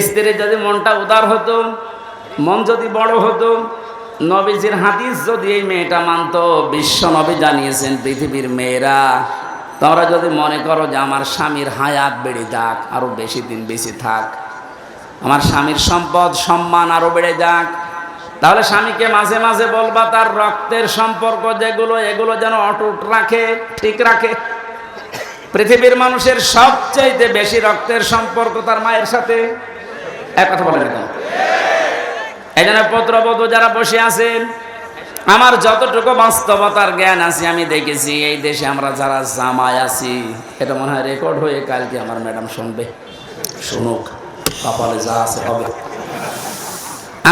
স্ত্রীর যদি মনটা উদার হতো, মন যদি বড় হতো, নবীজির হাদিস যদি এই মেয়েটা মানত, বিশ্ব নবী জানিয়েছেন পৃথিবীর মেয়েরা তোমরা যদি মনে করো যে আমার স্বামীর হায়াত বেড়ে যাক, আরো বেশি দিন বেঁচে থাক, আমার স্বামীর সম্পদ সম্মান আরো বেড়ে যাক, তাহলে স্বামীকে মাঝে মাঝে বলবা তার রক্তের সম্পর্ক যেগুলো এগুলো যেন অটুট রাখে, ঠিক রাখে। পৃথিবীর মানুষের সবচেয়ে বেশি রক্তের সম্পর্ক তার মায়ের সাথে। এক কথা বলেন এখন। এই জন্য পুত্রবধূ যারা বসে আছেন, আমার যতটুকু বাস্তবতার জ্ঞান আছে আমি দেখেছি এই দেশে আমরা যারা জামাই আছি, এটা মনে হয় রেকর্ড হয়ে কালকে আমার ম্যাডাম শুনবে, শুনুক, কপালে যা আছে হবে।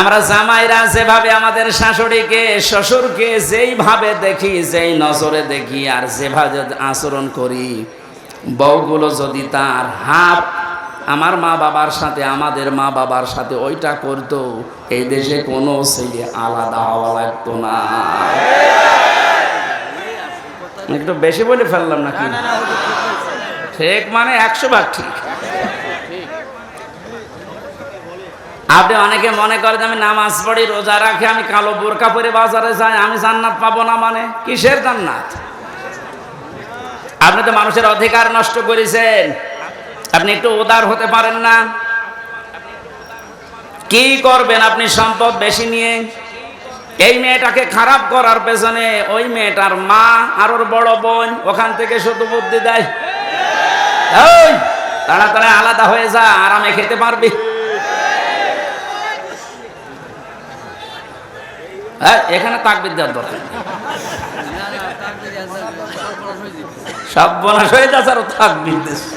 আমরা জামাইরা যেভাবে আমাদের শাশুড়িকে শ্বশুরকে যেইভাবে দেখি, যেই নজরে দেখি, আর যেভাবে আচরণ করি, বউগুলো যদি তার হাফ আমার মা বাবার সাথে, আমাদের মা বাবার সাথে ওইটা করতো, এই দেশে কোনো ছেলে আলাদা হওয়া লাগতো না। একটু বেশি বলে ফেললাম নাকি? ঠিক মানে 100 ভাগ ঠিক। আপনি অনেকে মনে করেন আমি নামাজ পড়ি, রোজা রাখি, আমি কালো বোরকা পরে বাজারে যাই, আমি জান্নাত পাবো না। মানে কিসের জান্নাত? আপনি তো মানুষের অধিকার নষ্ট করেছেন। আপনি একটু উদার হতে পারেন না? কি করবেন আপনি সম্পদ বেশি নিয়ে? এই মেয়েটাকে খারাপ করার পেছনে ওই মেয়েটার মা আর ওর বড় বোন ওখান থেকে শুধু বুদ্ধি দেয়, এই তাড়াতাড়ি আলাদা হয়ে যা, আরামে খেতে পারবি। এখানে তাকবীর দেওয়ার দরকার, সব বনাশ হয়ে যাচ্ছে আর তাকবীর দিচ্ছে।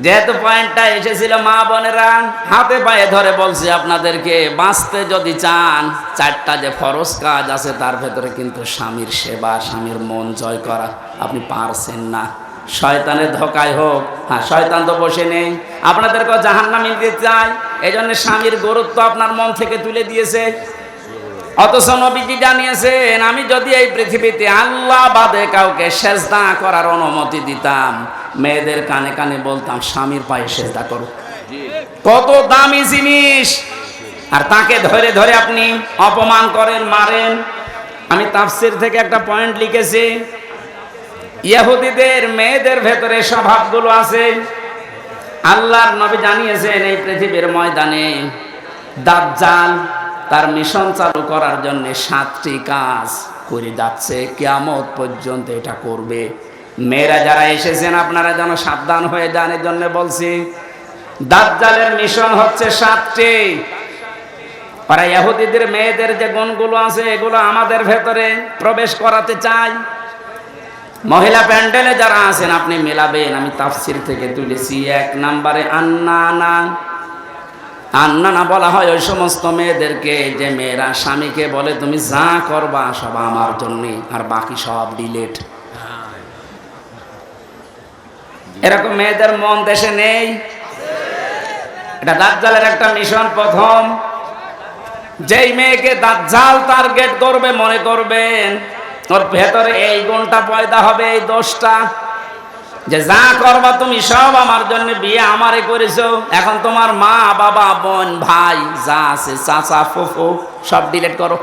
যেহেতু পয়েন্টটা এসেছিল, মা বোনেরা হাতে পায়ে ধরে বলছি আপনাদেরকে, বাঁচতে যদি চান 4টা যে ফরজ কাজ আছে তার ভেতরে কিন্তু স্বামীর সেবা, স্বামীর মন জয় করা আপনি পারছেন না। শয়তানের ধোকায় হোক, হ্যাঁ শয়তান তো বসে নেই, আপনাদেরকেও জাহান্নামে নিতে চায়, এই জন্য স্বামীর গুরুত্ব আপনার মন থেকে তুলে দিয়েছে। অথচ নবীজি জানিয়েছেন, আমি যদি এই পৃথিবীতে আল্লাহ বাদে কাউকে সেজদা করার অনুমতি দিতাম, মেয়েদের কানে কানে বলতাম স্বামীর পায়ে সেজদা করো। কত দামি জিনিস, আর তাকে ধরে ধরে আপনি অপমান করেন, মারেন। আমি তাফসীর থেকে একটা পয়েন্ট লিখেছি, ইহুদিদের মেয়েদের ভেতরে স্বভাবগুলো আছে। আল্লাহর নবী জানিয়েছেন এই পৃথিবীর ময়দানে দাজ্জাল তার মিশন চালু করার জন্য 7টি কাজ করে যাচ্ছে, কিয়ামত পর্যন্ত এটা করবে। মেয়েরা যারা এসেছেন আপনারা যেন সাবধান হয়ে যান, এর জন্য বলছি দাজ্জালের মিশন হচ্ছে 7টি। আর ইহুদিদের মেয়েদের যে গুণগুলো আছে এগুলো আমাদের ভেতরে প্রবেশ করাতে চাই। মহিলা প্যান্ডেলে যারা আছেন আপনি মেলাবেন, আমি তাফসীর থেকে তুলেছি। 1 নম্বরে আন্নানা। আন্নানা বলা হয় ওই সমস্ত মেয়েদেরকে যে মেয়েরা স্বামীকে বলে তুমি যা করবা সব আমার জন্যে, আর বাকি সব ডিলেট। এরকম মেয়েদের মন দেশে নেই। এটা দাজ্জালের একটা মিশন। প্রথম যেই মেয়েকে দাজ্জাল টার্গেট করবে, মনে করবেন ওর ভেতরে এই গুণটা পয়দা হবে, এই দোষটা, যে যা করবা তুমি সব আমার জন্য, বিয়ে আমারে করেছো, এখন তোমার মা বাবা বোন ভাই যা আছে চাচা ফুফু সব ডিলিট করো।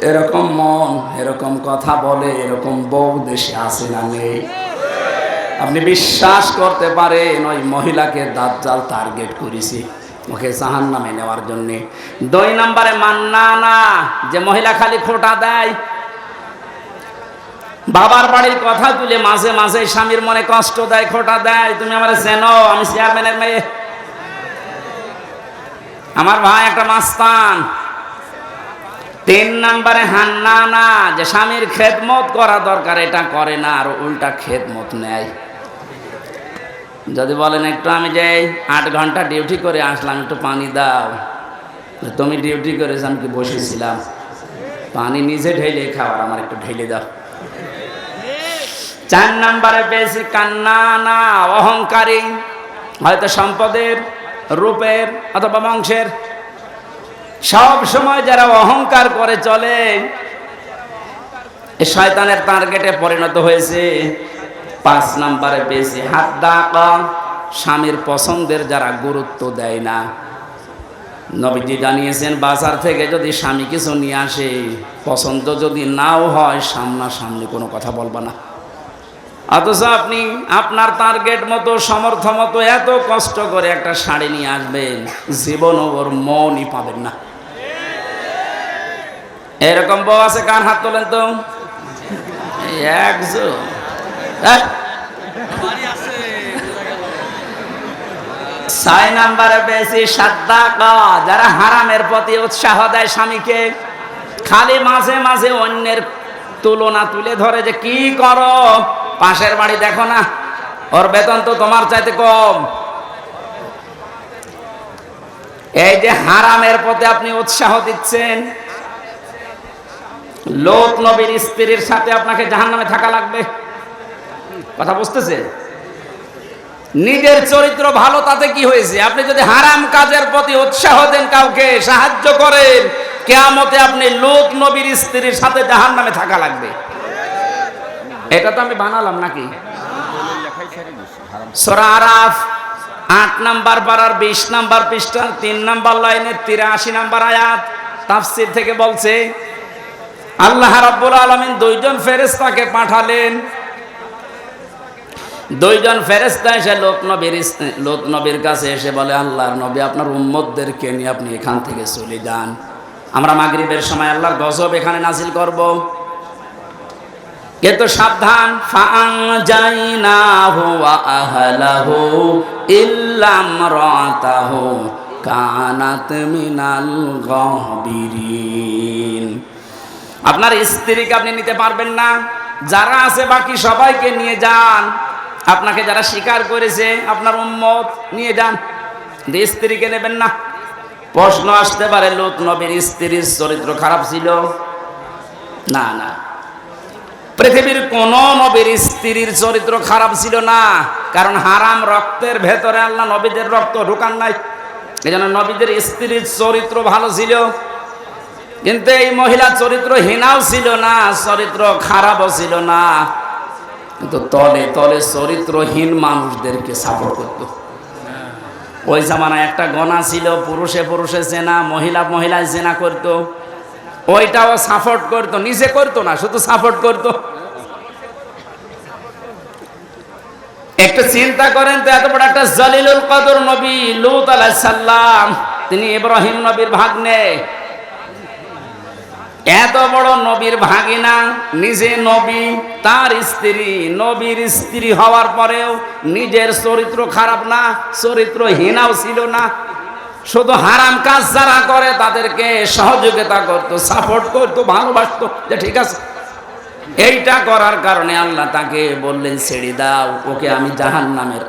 এরকম মন, এরকম কথা বলে, এরকম বউ দেশে আছে না নেই? আপনি বিশ্বাস করতে পারেন ওই মহিলাকে দাজ্জাল টার্গেট করেছে, ওকে জাহান্নামে নেওয়ার জন্য। 2 নম্বরে মান্নানা, যে মহিলা খালি খোঁটা দেয়, বাবার বাড়ির কথা তুলে মাঝে মাঝে স্বামীর মনে কষ্ট দেয়, খোঁটা দেয়, তুমি আমার চেনো, আমি চেয়ারম্যানের মেয়ে, আমার ভাই একটা মাস্তান। 3 নম্বরে হান্নানা, যে স্বামীর খেদমত করা দরকার এটা করে না, আর উল্টা খেদমত নেয়। যদি বলেন একটু আমি যে 8 ঘন্টা ডিউটি করে আসলাম, একটু পানি দাও, তুমি ডিউটি করেছ আমি কি বসেছিলাম, পানি নিজে ঢেলে খাওয়ার, আমার একটু ঢেলে দাও। 4 নম্বরে পেয়েছি কান্নানা, অহংকারী। হয়তো সম্পদের, রূপের অথবা বংশের। সব সময় যারা অহংকার করে চলে এই শয়তানের টার্গেটে পরিণত হয়েছে। 5 নম্বরে বেশি হাদ্দাকা, স্বামীর পছন্দের যারা গুরুত্ব দেয় না। নবীজি জানিয়েছেন বাজার থেকে যদি স্বামী কিছু নিয়ে আসে, পছন্দ যদি নাও হয়, সামনাসামনি কোনো কথা বলবা না। অথচ আপনি আপনার টার্গেট মতো, সমর্থ মতো এত কষ্ট করে একটা শাড়ি নিয়ে আসবেন, জীবনও ওর মনই পাবেন না। এরকম বউ আছে? কার হাত তোলেন তো। একজন 6 নম্বরে বেশি সাদ্দাকা, যারা হারামের প্রতি উৎসাহ দেয় স্বামীকে। খালি মাঝে মাঝে অন্যের তুলনা তুলে ধরে যে কি করো, পাশের বাড়ি দেখো না, ওর বেতন তো তোমার চাইতে কম। এই যে হারামের প্রতি আপনি উৎসাহ দিচ্ছেন, লোক নবীর স্ত্রীর সাথে আপনাকে জাহান্নামে থাকা লাগবে। কথা বুঝতেছে? নিজের চরিত্র ভালো তাতে কি হয়েছে? আপনি যদি হারাম কাজের প্রতি উৎসাহ দেন, কাউকে সাহায্য করেন, কিয়ামতে আপনি লোক নবীর স্ত্রীর সাথে জাহান্নামে থাকা লাগবে। এটা তো আমি বানালাম নাকি? সূরা আরাফ 8 নম্বর পারার 20 নম্বর পৃষ্ঠার 3 নম্বর লাইনের 83 নম্বর আয়াত তাফসীর থেকে বলছে, আল্লাহ রাব্বুল আলামিন 2 জন ফেরেশতাকে পাঠালেন। 2 জন ফেরেশতা এসে লোক নবীর কাছে এসে বলে, আল্লাহর নবী, আপনার উম্মতদেরকে নিয়ে আপনি এখান থেকে চলে যান, আমরা মাগরিবের সময় আল্লাহর গজব এখানে নাজিল করব। কিন্তু সাবধান, ফাআনজাইনাহু ওয়া আহলাহু ইল্লা ইমরাতাহু কানাত মিনাল গাবিরিন। আপনার স্ত্রীকে আপনি নিতে পারবেন না, যারা আছে বাকি সবাইকে নিয়ে যান। আপনাকে যারা স্বীকার করেছে আপনার উম্মত, নিয়ে যান, স্ত্রীকে নেবেন না। প্রশ্ন আসতে পারে, লূত নবীর স্ত্রীর চরিত্র খারাপ ছিল? না না, পৃথিবীর কোন নবীর স্ত্রীর চরিত্র খারাপ ছিল না, কারণ হারাম রক্তের ভেতরে আল্লাহ নবীদের রক্ত ঢুকান নাই। এজন্য নবীদের স্ত্রীর চরিত্র ভালো ছিল। কিন্তু এই মহিলা চরিত্রহীনাও ছিল না, চরিত্র খারাপও ছিল না, কিন্তু তলে তলে চরিত্রহীন মানুষদেরকে সাপোর্ট করত। ওই জামানায় একটা গণা ছিল, পুরুষে পুরুষে জেনা, মহিলা মহিলায় জেনা করত, ওইটাও সাপোর্ট করত, নিজে করতো না, শুধু সাপোর্ট করত। একটু চিন্তা করেন তো, এত বড় একটা জলিলুল কদর নবী লূত আলাইহিস সালাম, তিনি ইব্রাহিম নবীর ভাগ্নে, এত বড় নবীর ভাগিনা, নিজে নবী, তার স্ত্রী নবীর স্ত্রী হওয়ার পরেও নিজের চরিত্র খারাপ না, চরিত্রহীনাও ছিল না, শুধু হারাম কাজ যারা করে তাদেরকে সহযোগিতা করত, সাপোর্ট করত, ভালোবাসত, যে ঠিক আছে। এইটা করার কারণে আল্লাহ তাকে বললেন, ছেড়ে দাও, ওকে আমি জাহান্নামের,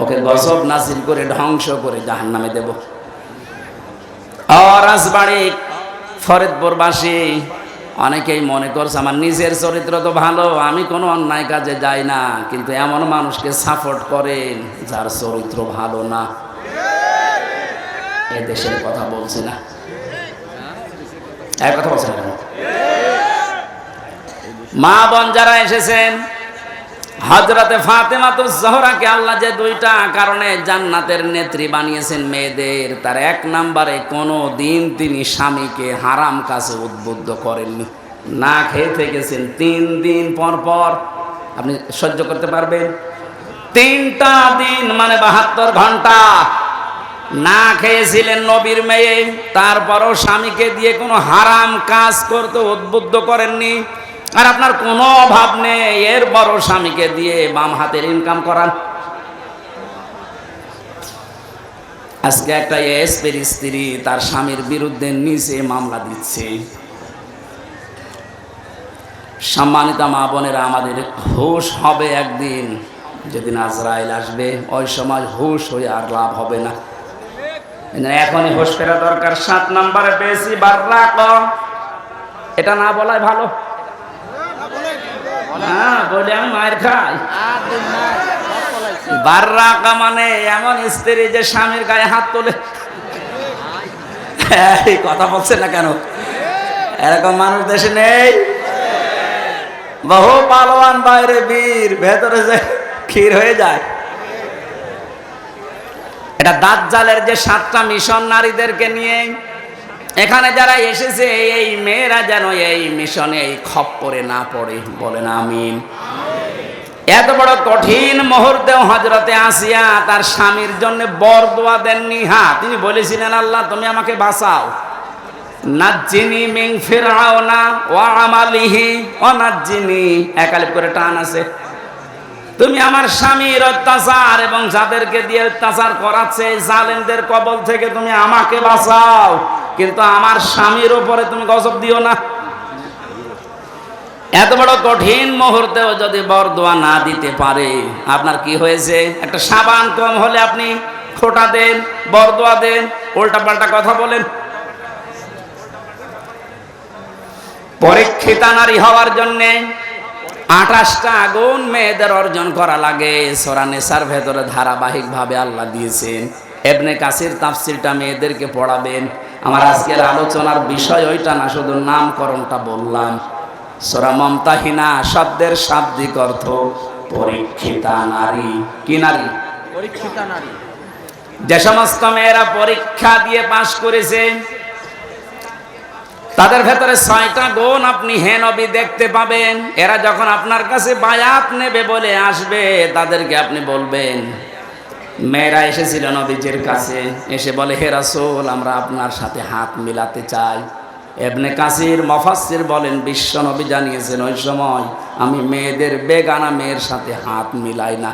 ওকে গজব নাজিল করে ধ্বংস করে জাহান্নামে দেব। রাজবাড়ি ফরিদপুরবাসী অনেকেই মনে করছে আমার নিজের চরিত্র তো ভালো, আমি কোনো অন্যায় কাজে যাই না, কিন্তু এমন মানুষকে সাপোর্ট করেন যার চরিত্র ভালো না। এ দেশের কথা বলছি না, এক কথা বলছেন কেন? মা বোন যারা এসেছেন, হযরতে ফাতেমাতুজ জোহরাকে আল্লাহ যে 2টা কারণে জান্নাতের নেত্রী বানিয়েছেন মেয়েদের, তার 1 নম্বরে কোনো দিন তিনি স্বামীকে হারাম কাজে উদ্বুদ্ধ করেননি। না খেয়ে থেকেছেন 3 দিন পর পর। আপনি সহ্য করতে পারবেন? 3টা দিন মানে 72 ঘন্টা না খেয়েছিলেন নবীর মেয়ে, তারপরও স্বামীকে দিয়ে কোনো হারাম কাজ করতে উদ্বুদ্ধ করেননি। আর আপনার কোনো অভাব নেই, এর বড় স্বামীকে দিয়ে বাম হাতের ইনকাম করান। আজকে একটা এসপির স্ত্রী তার স্বামীর বিরুদ্ধে নিজে মামলা দিচ্ছে। সম্মানিত মা বোনেরা, আমাদের হুঁশ হবে একদিন, যেদিন আজরাইল আসবে, ওই সময় হুঁশ হয়ে আর লাভ হবে না। এখনই হুঁশ ফেরা দরকার। 7 নম্বরে বেশি বাররাক, এটা না বলাই ভালো। হ্যাঁ, বলে আমি মায়ের খাই। বাররাকা মানে এমন স্ত্রী যে স্বামীর গায়ে হাত তোলে। এই কথা বলছে না কেন? এরকম মানুষ দেশে নেই? বহু পালোয়ান বাইরে বীর, ভেতরে যে ক্ষীর হয়ে যায়। এটা দাজ্জালের যে 7টা মিশন নারীদেরকে নিয়ে এখানে যারা এসেছে, এই মেয়েরা যেন এই মিশনে এই খপ্পরে না পড়ে, বলেন আমিন। এত বড় কঠিন মুহূর্তেও হযরতে আসিয়া তার স্বামীর জন্য বরদোয়া দেননি। হ্যাঁ, তিনি বলেছিলেন, আল্লাহ তুমি আমাকে বাঁচাও, নাজ্জিনি মিন ফিরআউনা ওয়া আমালিহি ওয়া নাজ্জিনি, একালিপ করে টান আছে। তুমি আমার স্বামীর অত্যাচার এবং যাদেরকে দিয়ে অত্যাচার করাচ্ছে জালেমদের কবল থেকে তুমি আমাকে বাঁচাও, কিন্তু আমার স্বামীর উপরে তুমি গজব দিও না। এত বড় কঠিন মুহূর্তেও যদি বরদোয়া না দিতে পারে, আপনার কি হয়েছে? একটা সাবান কম হলে আপনি খোঁটা দেন, বরদোয়া দেন, উল্টা পাল্টা কথা বলেন। পরীক্ষিতা নারী হওয়ার জন্য 28টা গুণ মেয়েদের অর্জন করা লাগে। সূরা নিসার ভেতরে ধারাবাহিকভাবে আল্লাহ দিয়েছেন। ইবনে কাসির তাফসীরটা মেয়েদেরকে পড়াবেন। আমার আজকের আলোচনার বিষয় ওইটা না, শুধু নামকরণটা বললাম। সূরা মুমতাহিনা শব্দের শাব্দিক অর্থ পরীক্ষিতা নারী। কি নারী? পরীক্ষিতা নারী। যে সমস্ত মেয়েরা পরীক্ষা দিয়ে পাশ করেছে তাদের ভেতরে 6টা গুণ আপনি হে নবী দেখতে পাবেন। এরা যখন আপনার কাছে বায়াত নেবে বলে আসবে, তাদেরকে আপনি বলবেন, মেয়েরা এসেছিল নবীজির কাছে, এসে বলে, হে রাসূল, আমরা আপনার সাথে হাত মিলাতে চাই। ইবনে কাসির মুফাসসির বলেন, বিশ্ব নবী জানিয়েছেন, ওই সময় আমি মেয়েদের বেগানা মেয়ের সাথে হাত মিলাই না।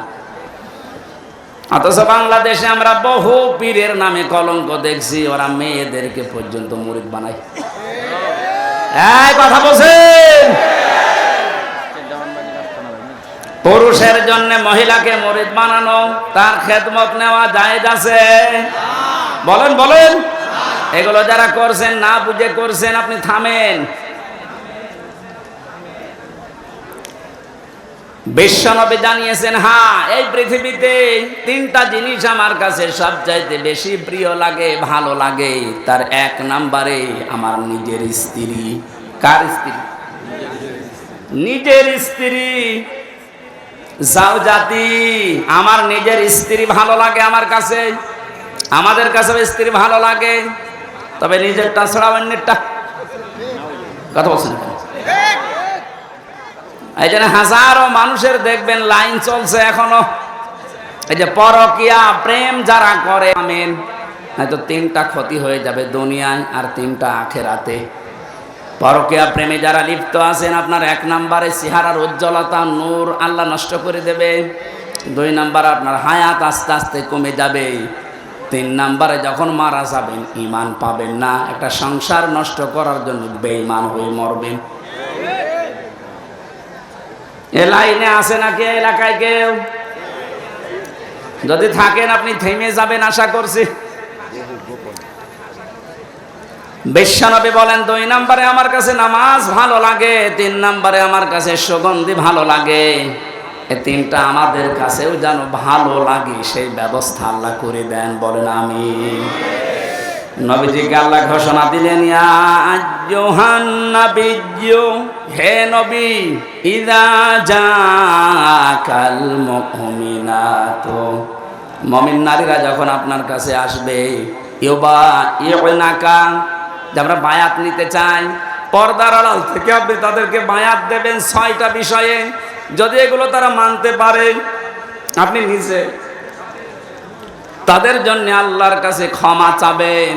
অথচ বাংলাদেশে আমরা বহু পীরের নামে কলঙ্ক দেখছি, ওরা মেয়েদেরকে পর্যন্ত মুরিদ বানায়। এই কথা বলছেন? পুরুষের জন্য মহিলাকে মুরিদ বানানো, তার খেদমত নেওয়া জায়েজ আছে? বলেন বলেন। এগুলো যারা করছেন না বুঝে করছেন, আপনি থামেন। বিশ্বনবী জানিয়েছেন, হ্যাঁ, এই পৃথিবীতে 3টা জিনিস আমার কাছে সবচাইতে বেশি প্রিয় লাগে, ভালো লাগে। তার 1 নম্বরে আমার নিজের স্ত্রী। কার স্ত্রী? নিজের স্ত্রী। জাওজাতি, আমার নিজের স্ত্রী ভালো লাগে আমার কাছে। আমাদের কাছে স্ত্রী ভালো লাগে, তবে নিজেরটা ছাড়া অন্যেরটা। কথা বলছেন? এই জন্য হাজারো মানুষের দেখবেন লাইন চলছে এখনো, এই যে পরকিয়া প্রেম যারা করে, আমিন, হয়তো 3টা ক্ষতি হয়ে যাবে দুনিয়ায় আর 3টা আখেরাতে। পরকিয়া প্রেমে যারা লিপ্ত আছেন, আপনার 1 নম্বরে চেহারার উজ্জ্বলতা, নূর আল্লাহ নষ্ট করে দেবে। 2 নম্বরে আপনার হায়াত আস্তে আস্তে কমে যাবে। 3 নম্বরে যখন মারা যাবেন ঈমান পাবেন না। একটা সংসার নষ্ট করার জন্য বেঈমান হয়ে মরবেন। এ লাইনে আছে নাকি এলাকায় কেউ? যদি থাকেন আপনি থেমে যাবেন আশা করছি। বিশ্বনবী বলেন, 2 নম্বরে আমার কাছে নামাজ ভালো লাগে, 3 নম্বরে আমার কাছে সুগন্ধি ভালো লাগে। এই 3টা আমাদের কাছেও যেন ভালো লাগে, সেই ব্যবস্থা আল্লাহ করে দেন। বলেন আমিন। নবীজিকে আল্লাহ ঘোষণা দিলেন, ইয়া আইয়ুহান নাবিয়্যু, হে নবী, ইযা জাকাল মুমিনাতু, মুমিন নারীরা যখন আপনার কাছে আসবে, ইউবাইউনাকা, যে আমরা বায়াত নিতে চাই, পর্দার আড়াল থেকে আপনি তাদেরকে বায়াত দেবেন 6টা বিষয়ে। যদি এগুলো তারা মানতে পারে, আপনি নিজে তাদের জন্য আল্লাহর কাছে ক্ষমা চাবেন।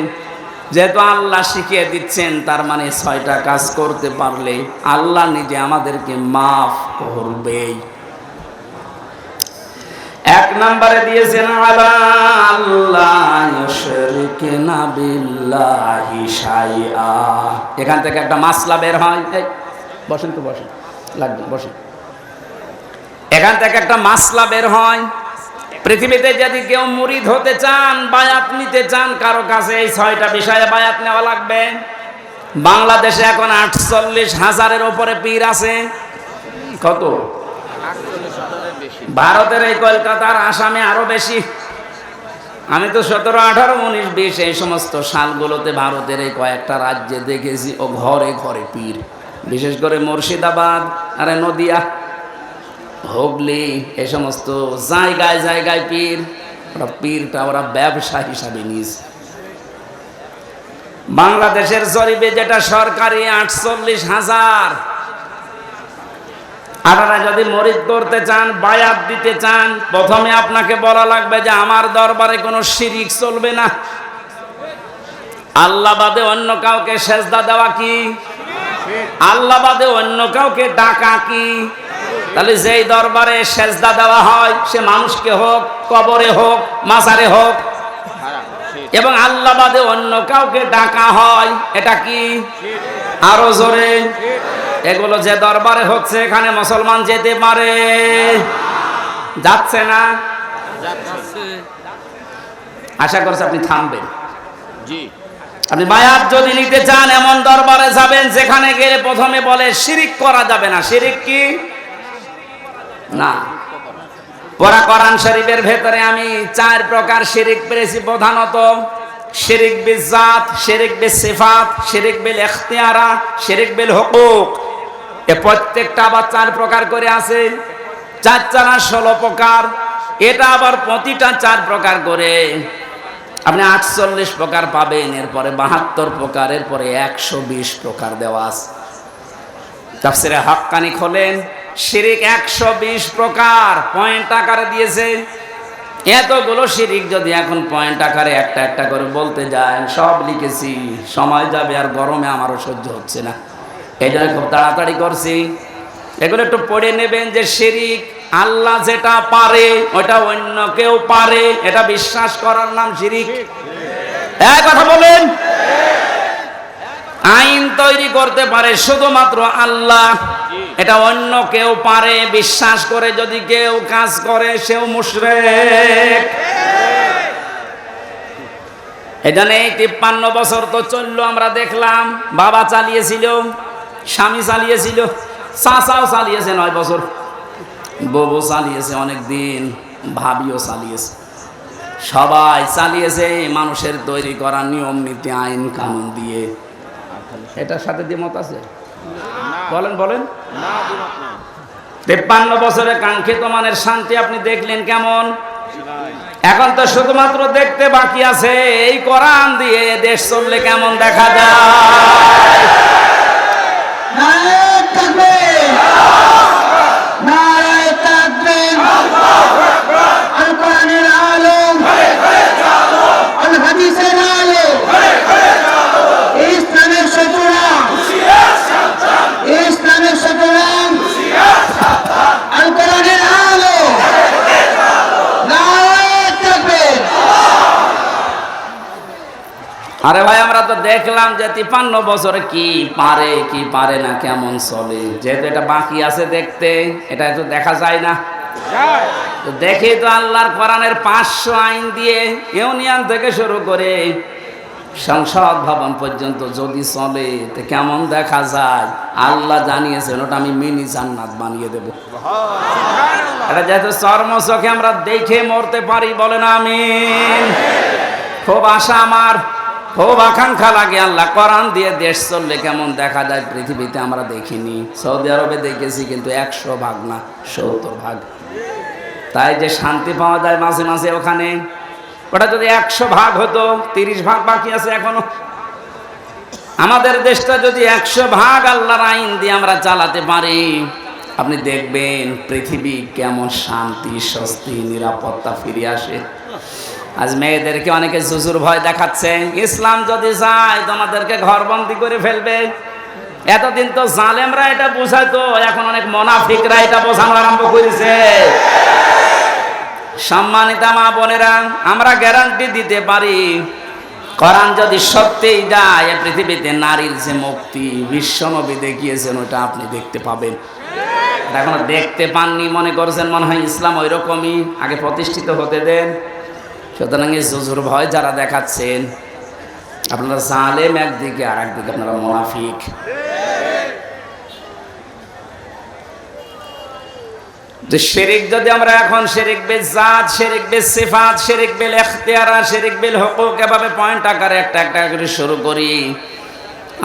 যেহেতু আল্লাহ শিখিয়ে দিচ্ছেন, তার মানে 6টা কাজ করতে পারলে আল্লাহ নিজে আমাদেরকে মাফ করবেই। 1 নম্বরে দিয়েছেন, আলা আল্লাহ ইউশরিকুনা বিল্লাহি শাইআ। এখান থেকে একটা মাসলা বের হয়। বসেন তো, বসেন, লাগবে, বসেন। এখান থেকে একটা মাসলা বের হয়। পৃথিবীতে যদি কেউ মুরিদ হতে চান, বায়াত নিতে চান কারো কাছে, এই 6টা বিষয়ে বায়াত নেওয়া লাগবে। বাংলাদেশে এখন 48,000-এর উপরে পীর আছে। কত? ভারতের এই কলকাতার, আসামে আরো বেশি। আমি তো 17, 18, 19, 20 এই সমস্ত সালগুলোতে ভারতের এই কয়েকটা রাজ্যে দেখেছি ও ঘরে ঘরে পীর, বিশেষ করে মুর্শিদাবাদ আর নদিয়া, হুগলি, এই সমস্ত জায়গায় জায়গায় পীর। ওরা পীরটা ওরা ব্যবসা হিসাবে নিয়েছে। বাংলাদেশের জরিপে যেটা সরকারি 48,000। আপনারা যদি মরিদ করতে চান, বায়াত দিতে চান, প্রথমে আপনাকে বলা লাগবে যে আমার দরবারে কোনো শিরিক চলবে না। আল্লাহ বাদে অন্য কাউকে সেজদা দেওয়া কি? আল্লাহ বাদে অন্য কাউকে ডাকা কি? তাহলে যেই দরবারে সেজদা দেওয়া হয় সে মানুষকে হোক, কবরে হোক, মাজারে হোক, এবং আল্লাহ বাদে অন্য কাউকে ডাকা হয়, এটা কি? আরো জোরে। এগুলো যে দরবারে হচ্ছে এখানে মুসলমান যেতে পারে? যাচ্ছে না? আশা করছি আপনি থামবেন। আপনি বায়াত যদি নিতে চান এমন দরবারে যাবেন যেখানে গেলে প্রথমে বলে শিরিক করা যাবে না। শিরিক কি? না। পুরা কোরআন শরীফের ভেতরে আমি 4 প্রকার শিরিক পেয়েছি প্রধানত। শিরিক বিল জাত, শিরিক বিল সিফাত, শিরিক বিল ইখতিয়ারা, শিরিক বিল হুকুক। এ প্রত্যেকটা আবার 4 প্রকার করে আছে। 4 4 16 প্রকার। এটা আবার প্রতিটা 4 প্রকার করে আপনি 48 প্রকার পাবেন। এরপরে 72 প্রকার, এরপরে 120 প্রকার দেওয়া আছে। তাফসিরে হাক্কানি খোলেন, শিরিক 120 প্রকার পয়েন্ট আকারে দিয়েছে। এতগুলো শিরিক যদি এখন পয়েন্ট আকারে একটা একটা করে বলতে যায়, সব লিখেছি, সময় যাবে আর গরমে আমারও সহ্য হচ্ছে না, এই জন্য খুব তাড়াতাড়ি করছি। এগুলো একটু পড়ে নেবেন যে শিরিক আল্লাহ যেটা পারে ওটা অন্য কেউ পারে, এটা বিশ্বাস করার নাম শিরিক। এক কথা বলেন, আইন তৈরি করতে পারে শুধুমাত্র আল্লাহ, এটা অন্য কেউ পারে বিশ্বাস করে যদি কেউ কাজ করে সেও মুশরিক। এখানে 53 বছর তো চললো, আমরা দেখলাম। বাবা চালিয়েছিল, স্বামী চালিয়েছিল, চাচাও চালিয়েছে 9 বছর, বউ চালিয়েছে অনেক দিন, ভাবিও চালিয়েছে, সবাই চালিয়েছে মানুষের তৈরি করা নিয়ম নীতি আইন কানুন দিয়ে। এটার সাথে দ্বিমত আছে? বলেন বলেন। 53 বছরে কাঙ্ক্ষিত মানের শান্তি আপনি দেখলেন কেমন? এখন তো শুধুমাত্র দেখতে বাকি আছে এই কোরআন দিয়ে দেশ চললে কেমন দেখা যায়। আরে ভাই, আমরা তো দেখলাম যে 53 বছরে কি পারে কি পারে না, কেমন চলে। যেহেতু এটা বাকি আছে দেখতে, এটা তো দেখা যায় না। তো দেখে তো আল্লাহর কোরআনের 500 আইন দিয়ে ইউনিয়ন থেকে শুরু করে সংসদ ভবন পর্যন্ত যদি চলে তো কেমন দেখা যায়। আল্লাহ জানিয়েছেন ওটা আমি মিনি জান্নাত বানিয়ে দেব। এটা যেহেতু চর্ম চোখে আমরা দেখে মরতে পারি, বলেন আমিন। খুব আশা আমার, খুব আকাঙ্ক্ষা লাগে আল্লাহ কোরআন দিয়ে দেশ চললে কেমন দেখা যায় পৃথিবীতে আমরা দেখিনি। সৌদি আরবে দেখেছি কিন্তু 100 ভাগ না 70 ভাগ। তাই যে শান্তি পাওয়া যায় মাঝে মাঝে ওখানে, ওটা যদি 100 ভাগ হতো, 30 ভাগ বাকি আছে এখনো। আমাদের দেশটা যদি 100 ভাগ আল্লাহর আইন দিয়ে আমরা চালাতে পারি, আপনি দেখবেন পৃথিবী কেমন শান্তি, স্বস্তি, নিরাপত্তা ফিরে আসে। আজ মেয়েদেরকে অনেকে জুজুর ভয় দেখাচ্ছে, ইসলাম যদি যায় তোমাদেরকে ঘরবন্দি করে ফেলবে। এতদিন তো জালেমরা এটা বুঝাইতো, এখন অনেক মুনাফিকরা এটা বোঝানো আরম্ভ করেছে। সম্মানিতা মা বোনেরা, আমরা গ্যারান্টি দিতে পারি কোরআন যদি সত্যিই যায় পৃথিবীতে নারীর যে মুক্তি বিশ্বনবী দেখিয়েছেন ওটা আপনি দেখতে পাবেন। এখনো দেখতে পাননি মনে করছেন, মনে হয় ইসলাম ওই রকমই, আগে প্রতিষ্ঠিত হতে দেন। সুতরাং এই জুজুর ভয় যারা দেখাচ্ছেন আপনারা জালেম একদিকে, আর একদিকে আপনারা মুনাফিক। যে শিরিক যদি আমরা এখন শিরিক বিল জাত, শিরিক বিল সিফাত, শিরিক বিল ইখতিয়ার, শিরিক বিল হুকুক এভাবে পয়েন্ট আকারে একটা একটা করে শুরু করি,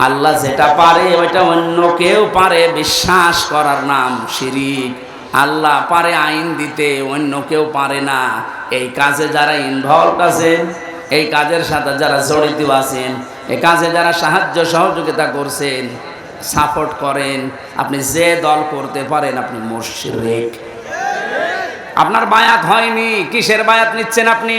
আল্লাহ যেটা পারে ওইটা অন্য কেউ পারে বিশ্বাস করার নাম শিরিক। আল্লাহ পারে আইন দিতে, অন্য কেউ পারে না। এই কাজে যারা ইনভলভ আছেন, এই কাজের সাথে যারা জড়িত আছেন, এই কাজে যারা সাহায্য সহযোগিতা করছেন, সাপোর্ট করেন, আপনি যে দল করতে পারেন আপনি মুশরিক। আপনার বায়াত হয়নি, কিসের বায়াত নিচ্ছেন আপনি?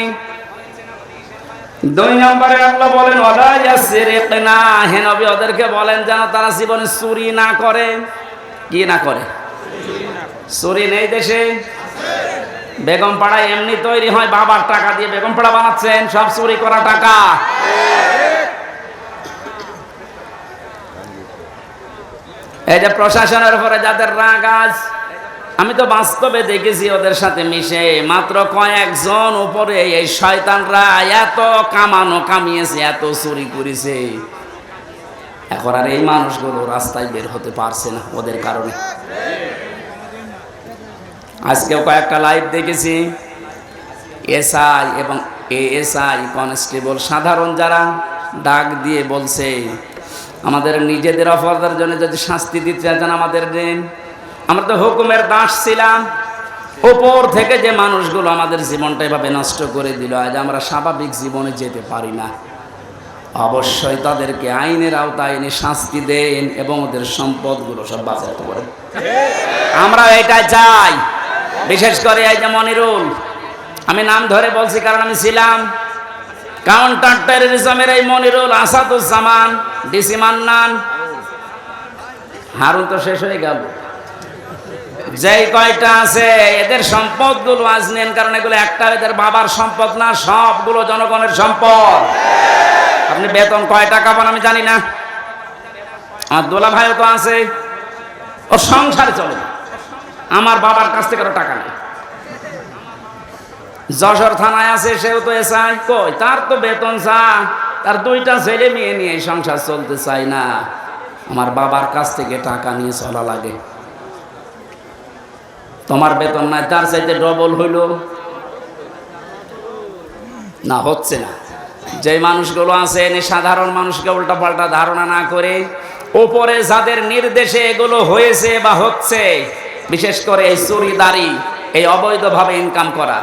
2 নম্বরে আল্লাহ বলেন ওয়ালা ইয়াসরিকনা, হে নবী ওদেরকে বলেন যেন তারা জীবনে চুরি না করে। কি না করে? চুরি নেই দেশে? বেগম পাড়া এমনি তৈরি হয়, বাবার টাকা দিয়ে বেগম পাড়া বানাচ্ছেন, সব চুরি করা টাকা। এই যে প্রশাসনের উপরে যাদের রাগ আজ, আমি তো বাস্তবে দেখেছি ওদের সাথে মিশে, মাত্র কয়েকজন উপরে এই শয়তানরা এত কামিয়েছে, এত চুরি করেছে, এখন আর এই মানুষগুলো রাস্তায় বের হতে পারছে না ওদের কারণে। আজকেও কয়েকটা লাইভ দেখেছি, এসআই এবং এএসআই কনস্টেবল সাধারণ যারা ডাক দিয়ে বলছে আমাদের নিজেদের অপরাধের জন্য যদি শাস্তি দিতে চান আমাদের দিন। আমরা তো হুকুমের দাস ছিলাম, ওপর থেকে যে মানুষগুলো আমাদের জীবনটা এভাবে নষ্ট করে দিল, আজ আমরা স্বাভাবিক জীবনে যেতে পারি না। অবশ্যই তাদেরকে আইনের আওতায় এনে শাস্তি দেন এবং ওদের সম্পদগুলো সব বাঁচাতে পারেন। আমরা এটা চাই। বিশেষ করে এই যে মনিরুল, আমি নাম ধরে বলছি কারণ আমি ছিলাম কাউন্টার টেররিজমের এই মনিরুল, আসাদুজ্জামান, ডিসি মান্নান, হারুন তো শেষ হয়ে গেল, যেই কয়টা আছে এদের সম্পদগুলো আজ নেন, কারণ এগুলো একটা এদের বাবার সম্পদ না, সবগুলো জনগণের সম্পদ। আপনি বেতন কয় টাকা পান আমি জানি না, আমার দোলা ভাইও তো আছে, ও সংসারে চলে, আমার বাবার কাছ থেকে টাকা নেই। যশোর থানায় আছে, সেও তো এসআই, কই তার তো বেতন চা, তার 2টা ছেলে মেয়ে নিয়ে সংসার চলতে চাই না, আমার বাবার কাছ থেকে টাকা নিয়ে চলা লাগে। তোমার বেতন নাই, তার চাইতে ডবল হইল না, হচ্ছে না। যে মানুষগুলো আছে সাধারণ মানুষকে উল্টাপাল্টা ধারণা না করে, ওপরে যাদের নির্দেশে এগুলো হয়েছে বা হচ্ছে, বিশেষ করে এই চুরিদারি, এই অবৈধভাবে ইনকাম করা,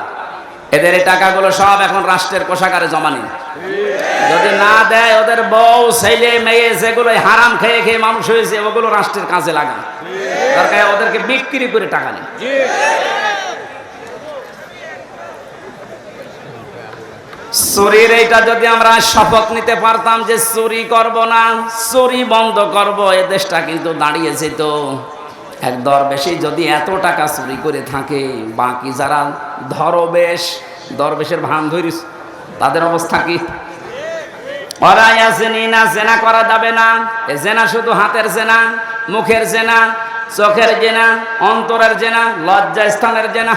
এদের এই টাকাগুলো সব এখন রাষ্ট্রের কোষাগারে জমা নেই। যদি না দেয় ওদের বউ ছেলে মেয়ে যেগুলো হারাম খেয়ে খেয়ে মানুষ হয়েছে, ওগুলো রাষ্ট্রের কাজে লাগান, দরকার ওদেরকে বিক্রি করে টাকা নেই। চুরির এইটা যদি আমরা শপথ নিতে পারতাম যে চুরি করব না, চুরি বন্ধ করব, এ দেশটা কিন্তু দাঁড়িয়েছে। তো এক দরবেশে যদি এত টাকা চুরি করে থাকে, বাকি যারা দরবেশের ভান ধরিস, তাদের অবস্থা কি? ওরাই আসেনি না, জেনা করা যাবে না। এ জেনা শুধু হাতের জেনা, মুখের জেনা, চোখের জেনা, অন্তরের জেনা, লজ্জা স্থানের জেনা।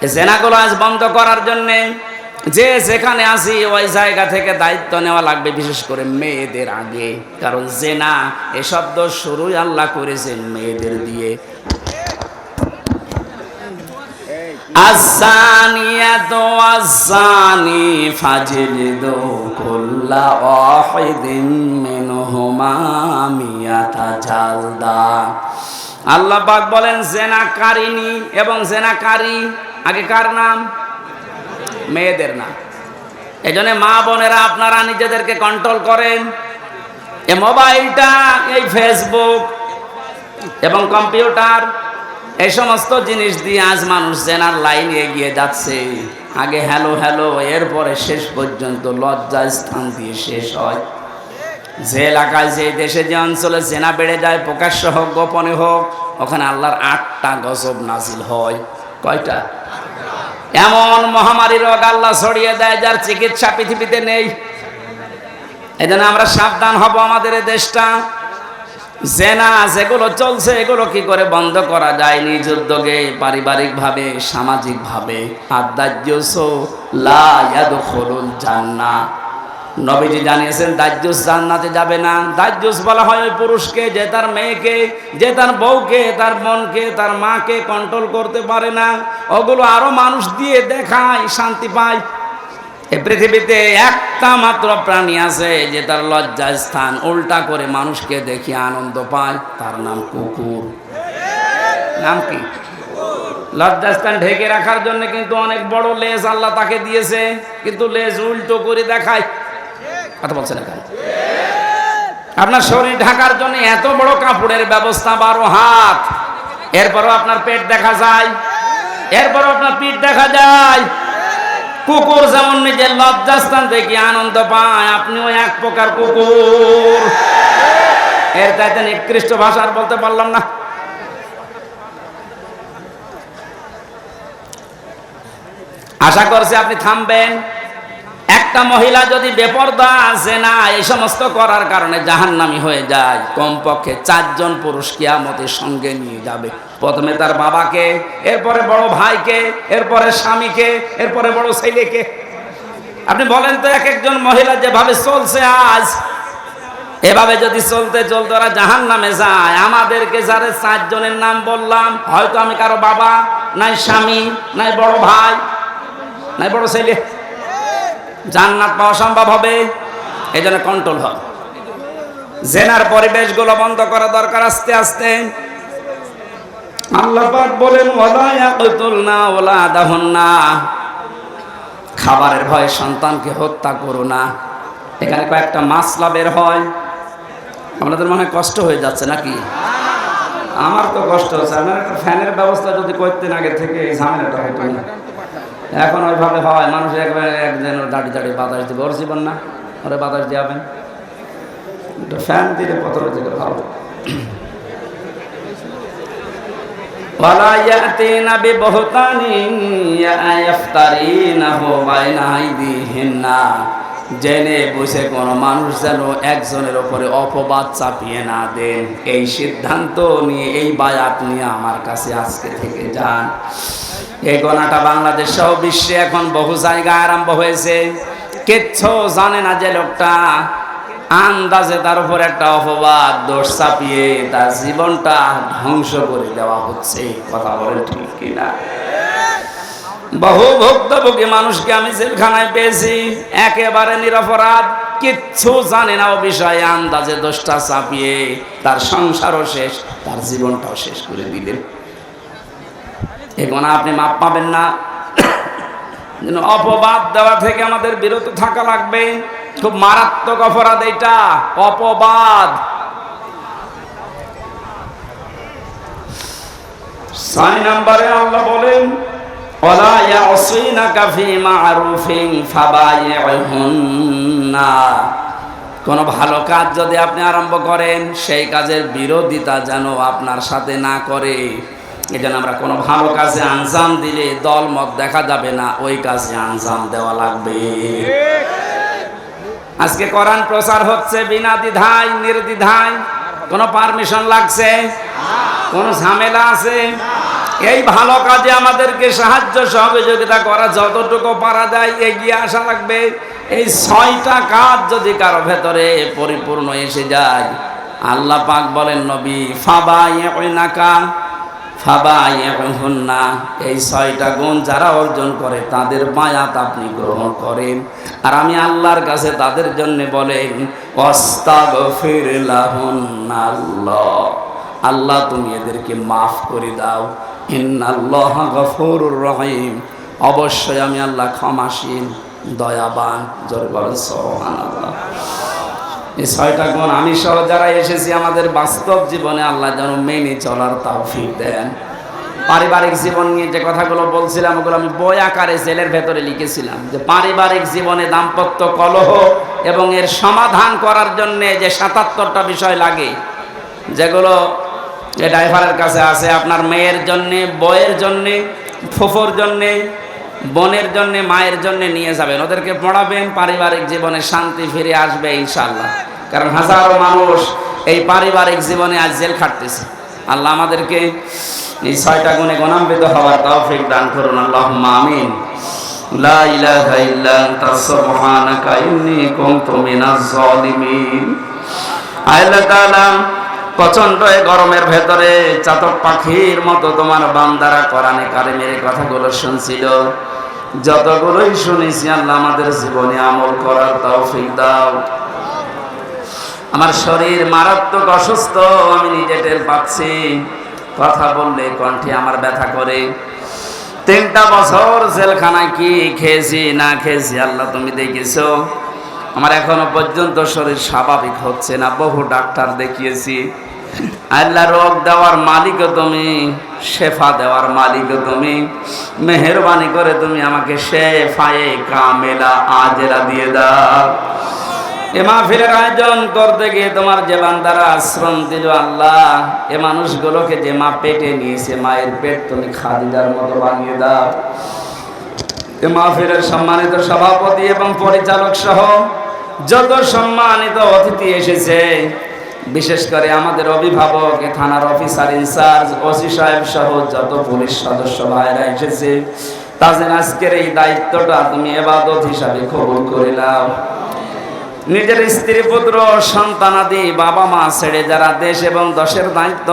এই জেনাগুলো আজ বন্ধ করার জন্যে যে যেখানে আসি ওই জায়গা থেকে দায়িত্ব নেওয়া লাগবে, বিশেষ করে মেয়েদের আগে, কারণ জেনা এ শব্দ শুরুই আল্লাহ করেছেন মেয়েদের দিয়ে। আযানিয়াতু ওয়াজ্জানি ফাজলিদু কুল্লা ওয়াহিদিন মিনহুমা মিয়াতা জালদা। আল্লাহ পাক বলেন জেনাকারিনী এবং জেনাকারী, আগে কার নাম? মেয়েদের নাম। এই জন্য মা বোনেরা আপনারা নিজেদেরকে কন্ট্রোল করেন। এই মোবাইলটা, এই ফেসবুক এবং কম্পিউটার, এই সমস্ত জিনিস দিয়ে আজ মানুষ জেনার লাইনে এগিয়ে যাচ্ছে। আগে হ্যালো হ্যালো, এরপরে শেষ পর্যন্ত লজ্জা স্থান দিয়ে শেষ হয়। যে এলাকায়, যে দেশে, যে অঞ্চলে জেনা বেড়ে যায়, প্রকাশ্য হোক গোপনে হোক, ওখানে আল্লাহর 8টা গজব নাজিল হয়। কয়টা? এমন মহামারী রোগ আল্লাহ ছড়িয়ে দেয় যার চিকিৎসা পৃথিবীতে নেই। এই জন্য আমরা সাবধান হব। আমাদের এই দেশটা জেনা যেগুলো চলছে, এগুলো কি করে বন্ধ করা যায় নিজ উদ্যোগে, পারিবারিকভাবে, সামাজিকভাবে। আদ-দাজ্জুসু লা ইয়াদখুলুল জান্নাহ, নবীজি জানিয়েছেন দাজ্জুস জান্নাতে যাবে না। দাজ্জুস বলা হয় ওই পুরুষকে যে তার মেয়েকে, যে তার বউকে, তার বোনকে, তার মাকে কন্ট্রোল করতে পারে না। ওগুলো আরো মানুষ দিয়ে দেখায়, শান্তি পায়। এই পৃথিবীতে একটা মাত্র প্রাণী আছে যে তার লজ্জা স্থান উল্টা করে মানুষকে দেখিয়ে আনন্দ পায়, তার নাম কুকুর। নাম কি? লজ্জাস্থান ঢেকে রাখার জন্য কিন্তু অনেক বড় লেজ আল্লাহ তাকে দিয়েছে, কিন্তু লেজ উল্টো করে দেখায়। কথা বলছেন না কেন? আপনার শরীর ঢাকার জন্য এত বড় কাপড়ের ব্যবস্থা, 12 হাত, এরপরও আপনার পেট দেখা যায়, এরপরও আপনার পিঠ দেখা যায়। কুকুর যেমন নিজের লজ্জাস্থান থেকে আনন্দ পায়, আপনিও এক প্রকার কুকুর। এর চাইতে নিকৃষ্ট ভাষা আর বলতে পারলাম না। আশা করছি আপনি থামবেন। একটা মহিলা যদি বেপরদা আছে না এই সমস্ত করার কারণে জাহান্নামী হয়ে যায়, কমপক্ষে 4 জন পুরুষ কিয়ামতের সঙ্গে নিয়ে যাবে। প্রথমে তার বাবাকে, এরপরে বড় ভাইকে, এরপরে স্বামীকে, এরপরে বড় ছেলেকে। আপনি বলেন তো, এক একজন মহিলা যেভাবে চলছে আজ, এভাবে যদি চলতে চলতে ওরা জাহান্নামে যায়, আমাদেরকে যারা 4 জনের নাম বললাম, হয়তো আমি কারো বাবা, নাই স্বামী, নাই বড় ভাই, নাই বড় ছেলে, জান্নাত পাওয়া সম্ভব হবে? এই জন্য কন্ট্রোল হয়। জেনার পরিবেশগুলো বন্ধ করা দরকার আস্তে আস্তে। আল্লাহ পাক বলেন ওয়ালা ইয়াকতুলনা ওয়ালাদাহুন্না, খাবারের ভয়ে সন্তানকে হত্যা করো না। এখানে কয়েকটা মাসলা বের হয়। আপনাদের মনে হয় কষ্ট হয়ে যাচ্ছে নাকি? আমার তো কষ্ট হচ্ছে। আপনার একটা ফ্যানের ব্যবস্থা যদি করতেন আগে থেকে, এই ঝামেলাটা হতো না। এখন ওইভাবে হয়, মানুষ একবারে একজন দাঁড়িয়ে দাঁড়িয়ে বাতাস দেবে, ওর জীবন না, ওরা বাতাস দিয়াবেন। ফ্যান দিলে কত থেকে ভালো। ওয়ালা ইয়াতিনা বিবহতানিন ইয়াফতারিনাহু বাইনা আইদিহিন্না, জেনে বুঝে কোন মানুষ যেন একজনের উপরে অপবাদ চাপিয়ে না দেন, এই সিদ্ধান্ত নিয়ে, এই বায়াত নিয়ে আমার কাছে আজকে থেকে যান। এই গোনাটা বাংলাদেশ সহ বিশ্বে এখন বহু জায়গায় আরম্ভ হয়েছে। কিচ্ছু জানে না যে লোকটা, আন্দাজে তার উপর একটা অপবাদ দোষ চাপিয়ে তার জীবনটা ধ্বংস করে দেওয়া হচ্ছে। কথা বলেন ঠিক কিনা? বহু ভুক্তভোগী মানুষকে আমি জেলখানায় পেয়েছি, একেবারে নিরপরাধ, কিচ্ছু জানে না ও বিষয়ে, আন্দাজে দোষটা চাপিয়ে তার সংসারও শেষ, তার জীবনটাও শেষ করে দিলেন। এ গোনা আপনি মাপ পাবেন না। অপবাদ দেওয়া থেকে আমাদের বিরত থাকা লাগবে। খুব মারাত্মক অপরাধ এটা, অপবাদ। 6 নম্বরে আল্লাহ বলেন ওয়ালা ইয়াসিনাকা ফি মা'রুফিন ফাবাইহুন্না, কোন ভালো কাজ যদি আপনি আরম্ভ করেন, সেই কাজের বিরোধিতা যেন আপনার সাথে না করে। এজন্য আমরা কোনো ভালো কাজে আঞ্জাম দিলে দল মত দেখা যাবে না, ওই কাজে আঞ্জাম দেওয়া লাগবে। আজকে কোরআন প্রচার হচ্ছে বিনা দ্বিধায় নির্দ্বিধায়, কোনো পারমিশন লাগছে? কোনো ঝামেলা আছে? এই ভালো কাজে আমাদেরকে সাহায্য সহযোগিতা করা, যতটুকু পারা যায় এগিয়ে আসা লাগবে। এই 6টা কাজ যদি কারো ভেতরে পরিপূর্ণ এসে যায়, আল্লাহ পাক বলেন নবী ফাবাইহুন্না, এই 6টা গুণ যারা অর্জন করে তাদের বায়াত আপনি গ্রহণ করেন। আর আমি আল্লাহর কাছে তাদের জন্য বলেন আস্তাগফির লাহুন্না, আল্লাহ তুমি এদেরকে মাফ করে দাও। ইন্নাল্লাহা গফুরুর রহিম, অবশ্যই আমি আল্লাহ ক্ষমাশীল দয়াবান। জোরে বলেন সুবহানাল্লাহ। এই 6টা গুণ আমি সহ যারা এসেছি আমাদের বাস্তব জীবনে আল্লাহ যেন মেনে চলার তৌফিক দেন। পারিবারিক জীবন নিয়ে যে কথাগুলো বলছিলাম, ওগুলো আমি বই আকারে জেলের ভেতরে লিখেছিলাম, যে পারিবারিক জীবনে দাম্পত্য কলহ এবং এর সমাধান করার জন্যে যে 77টা বিষয় লাগে, যেগুলো যে ড্রাইভারের কাছে আছে, আপনার মেয়ের জন্যে, বউয়ের জন্যে, ফুফুর জন্যে, বোনের জন্যে, মায়ের জন্যে নিয়ে যাবেন, ওদেরকে পড়াবেন, পারিবারিক জীবনে শান্তি ফিরে আসবে ইনশাআল্লাহ। কারণ হাজারো মানুষ এই পারিবারিক জীবনে আজ জেল খাটতেছে। আল্লাহ আমাদেরকে এই 6টা গুণে গুণান্বিত হওয়ার তৌফিক দান করুন, আল্লাহুম্মা আমিন। লা ইলাহা ইল্লা আনতা সুবহানাকা ইন্নী কুনতু মিনাজ জালিমিন। আল্লাহ তাআলা প্রচন্ড এই গরমের ভেতরে চাতক পাখির মতো তোমার বান্দারা কোরআনে কারিমের কথাগুলো শুনছিল। যতগুলোই শুনেছি আল্লাহ আমাদের জীবনে আমল করার তৌফিক দাও। আমার শরীর মারাত্মক অসুস্থ, আমি নিজে টের পাচ্ছি। কথা বললে কণ্ঠে আমার ব্যথা করে। 3টা বছর জেলখানায় কি খেয়েছি না খেয়েছি আল্লাহ তুমি দেখেছো। আমার এখনো পর্যন্ত শরীর স্বাভাবিক হচ্ছে না। বহু ডাক্তার দেখিয়েছি। আল্লাহ রোগ দেওয়ার মালিকও তুমি, শেফা দেওয়ার মালিকও তুমি। মেহেরবানি করে তুমি আমাকে শেফায়ে কামেলা আজেরা দিয়ে দাও। এ মাহফিলের আয়োজন করতে গিয়ে তোমার যে বান্দারা আশ্রম দিল আল্লাহ, এ মানুষগুলোকে যে মা পেটে নিয়েছে, মায়ের পেট তুমি খাদিজার মতো বানিয়ে দাও। এ মাহফিলের সম্মানিত সভাপতি এবং পরিচালক সহ যত সম্মানিত অতিথি এসেছে, বিশেষ করে আমাদের অভিভাবক, থানার অফিসার ইনচার্জ, ওসি সাহেব সহ যত পুলিশ সদস্য ভাইরা এসেছে, তাদের আজকের এই দায়িত্বটা তুমি ইবাদত হিসাবে কবুল করে নাও। নিজের স্ত্রী পুত্র সন্তানাদি বাবা মা ছেড়ে যারা দেশ এবং দেশের দায়িত্ব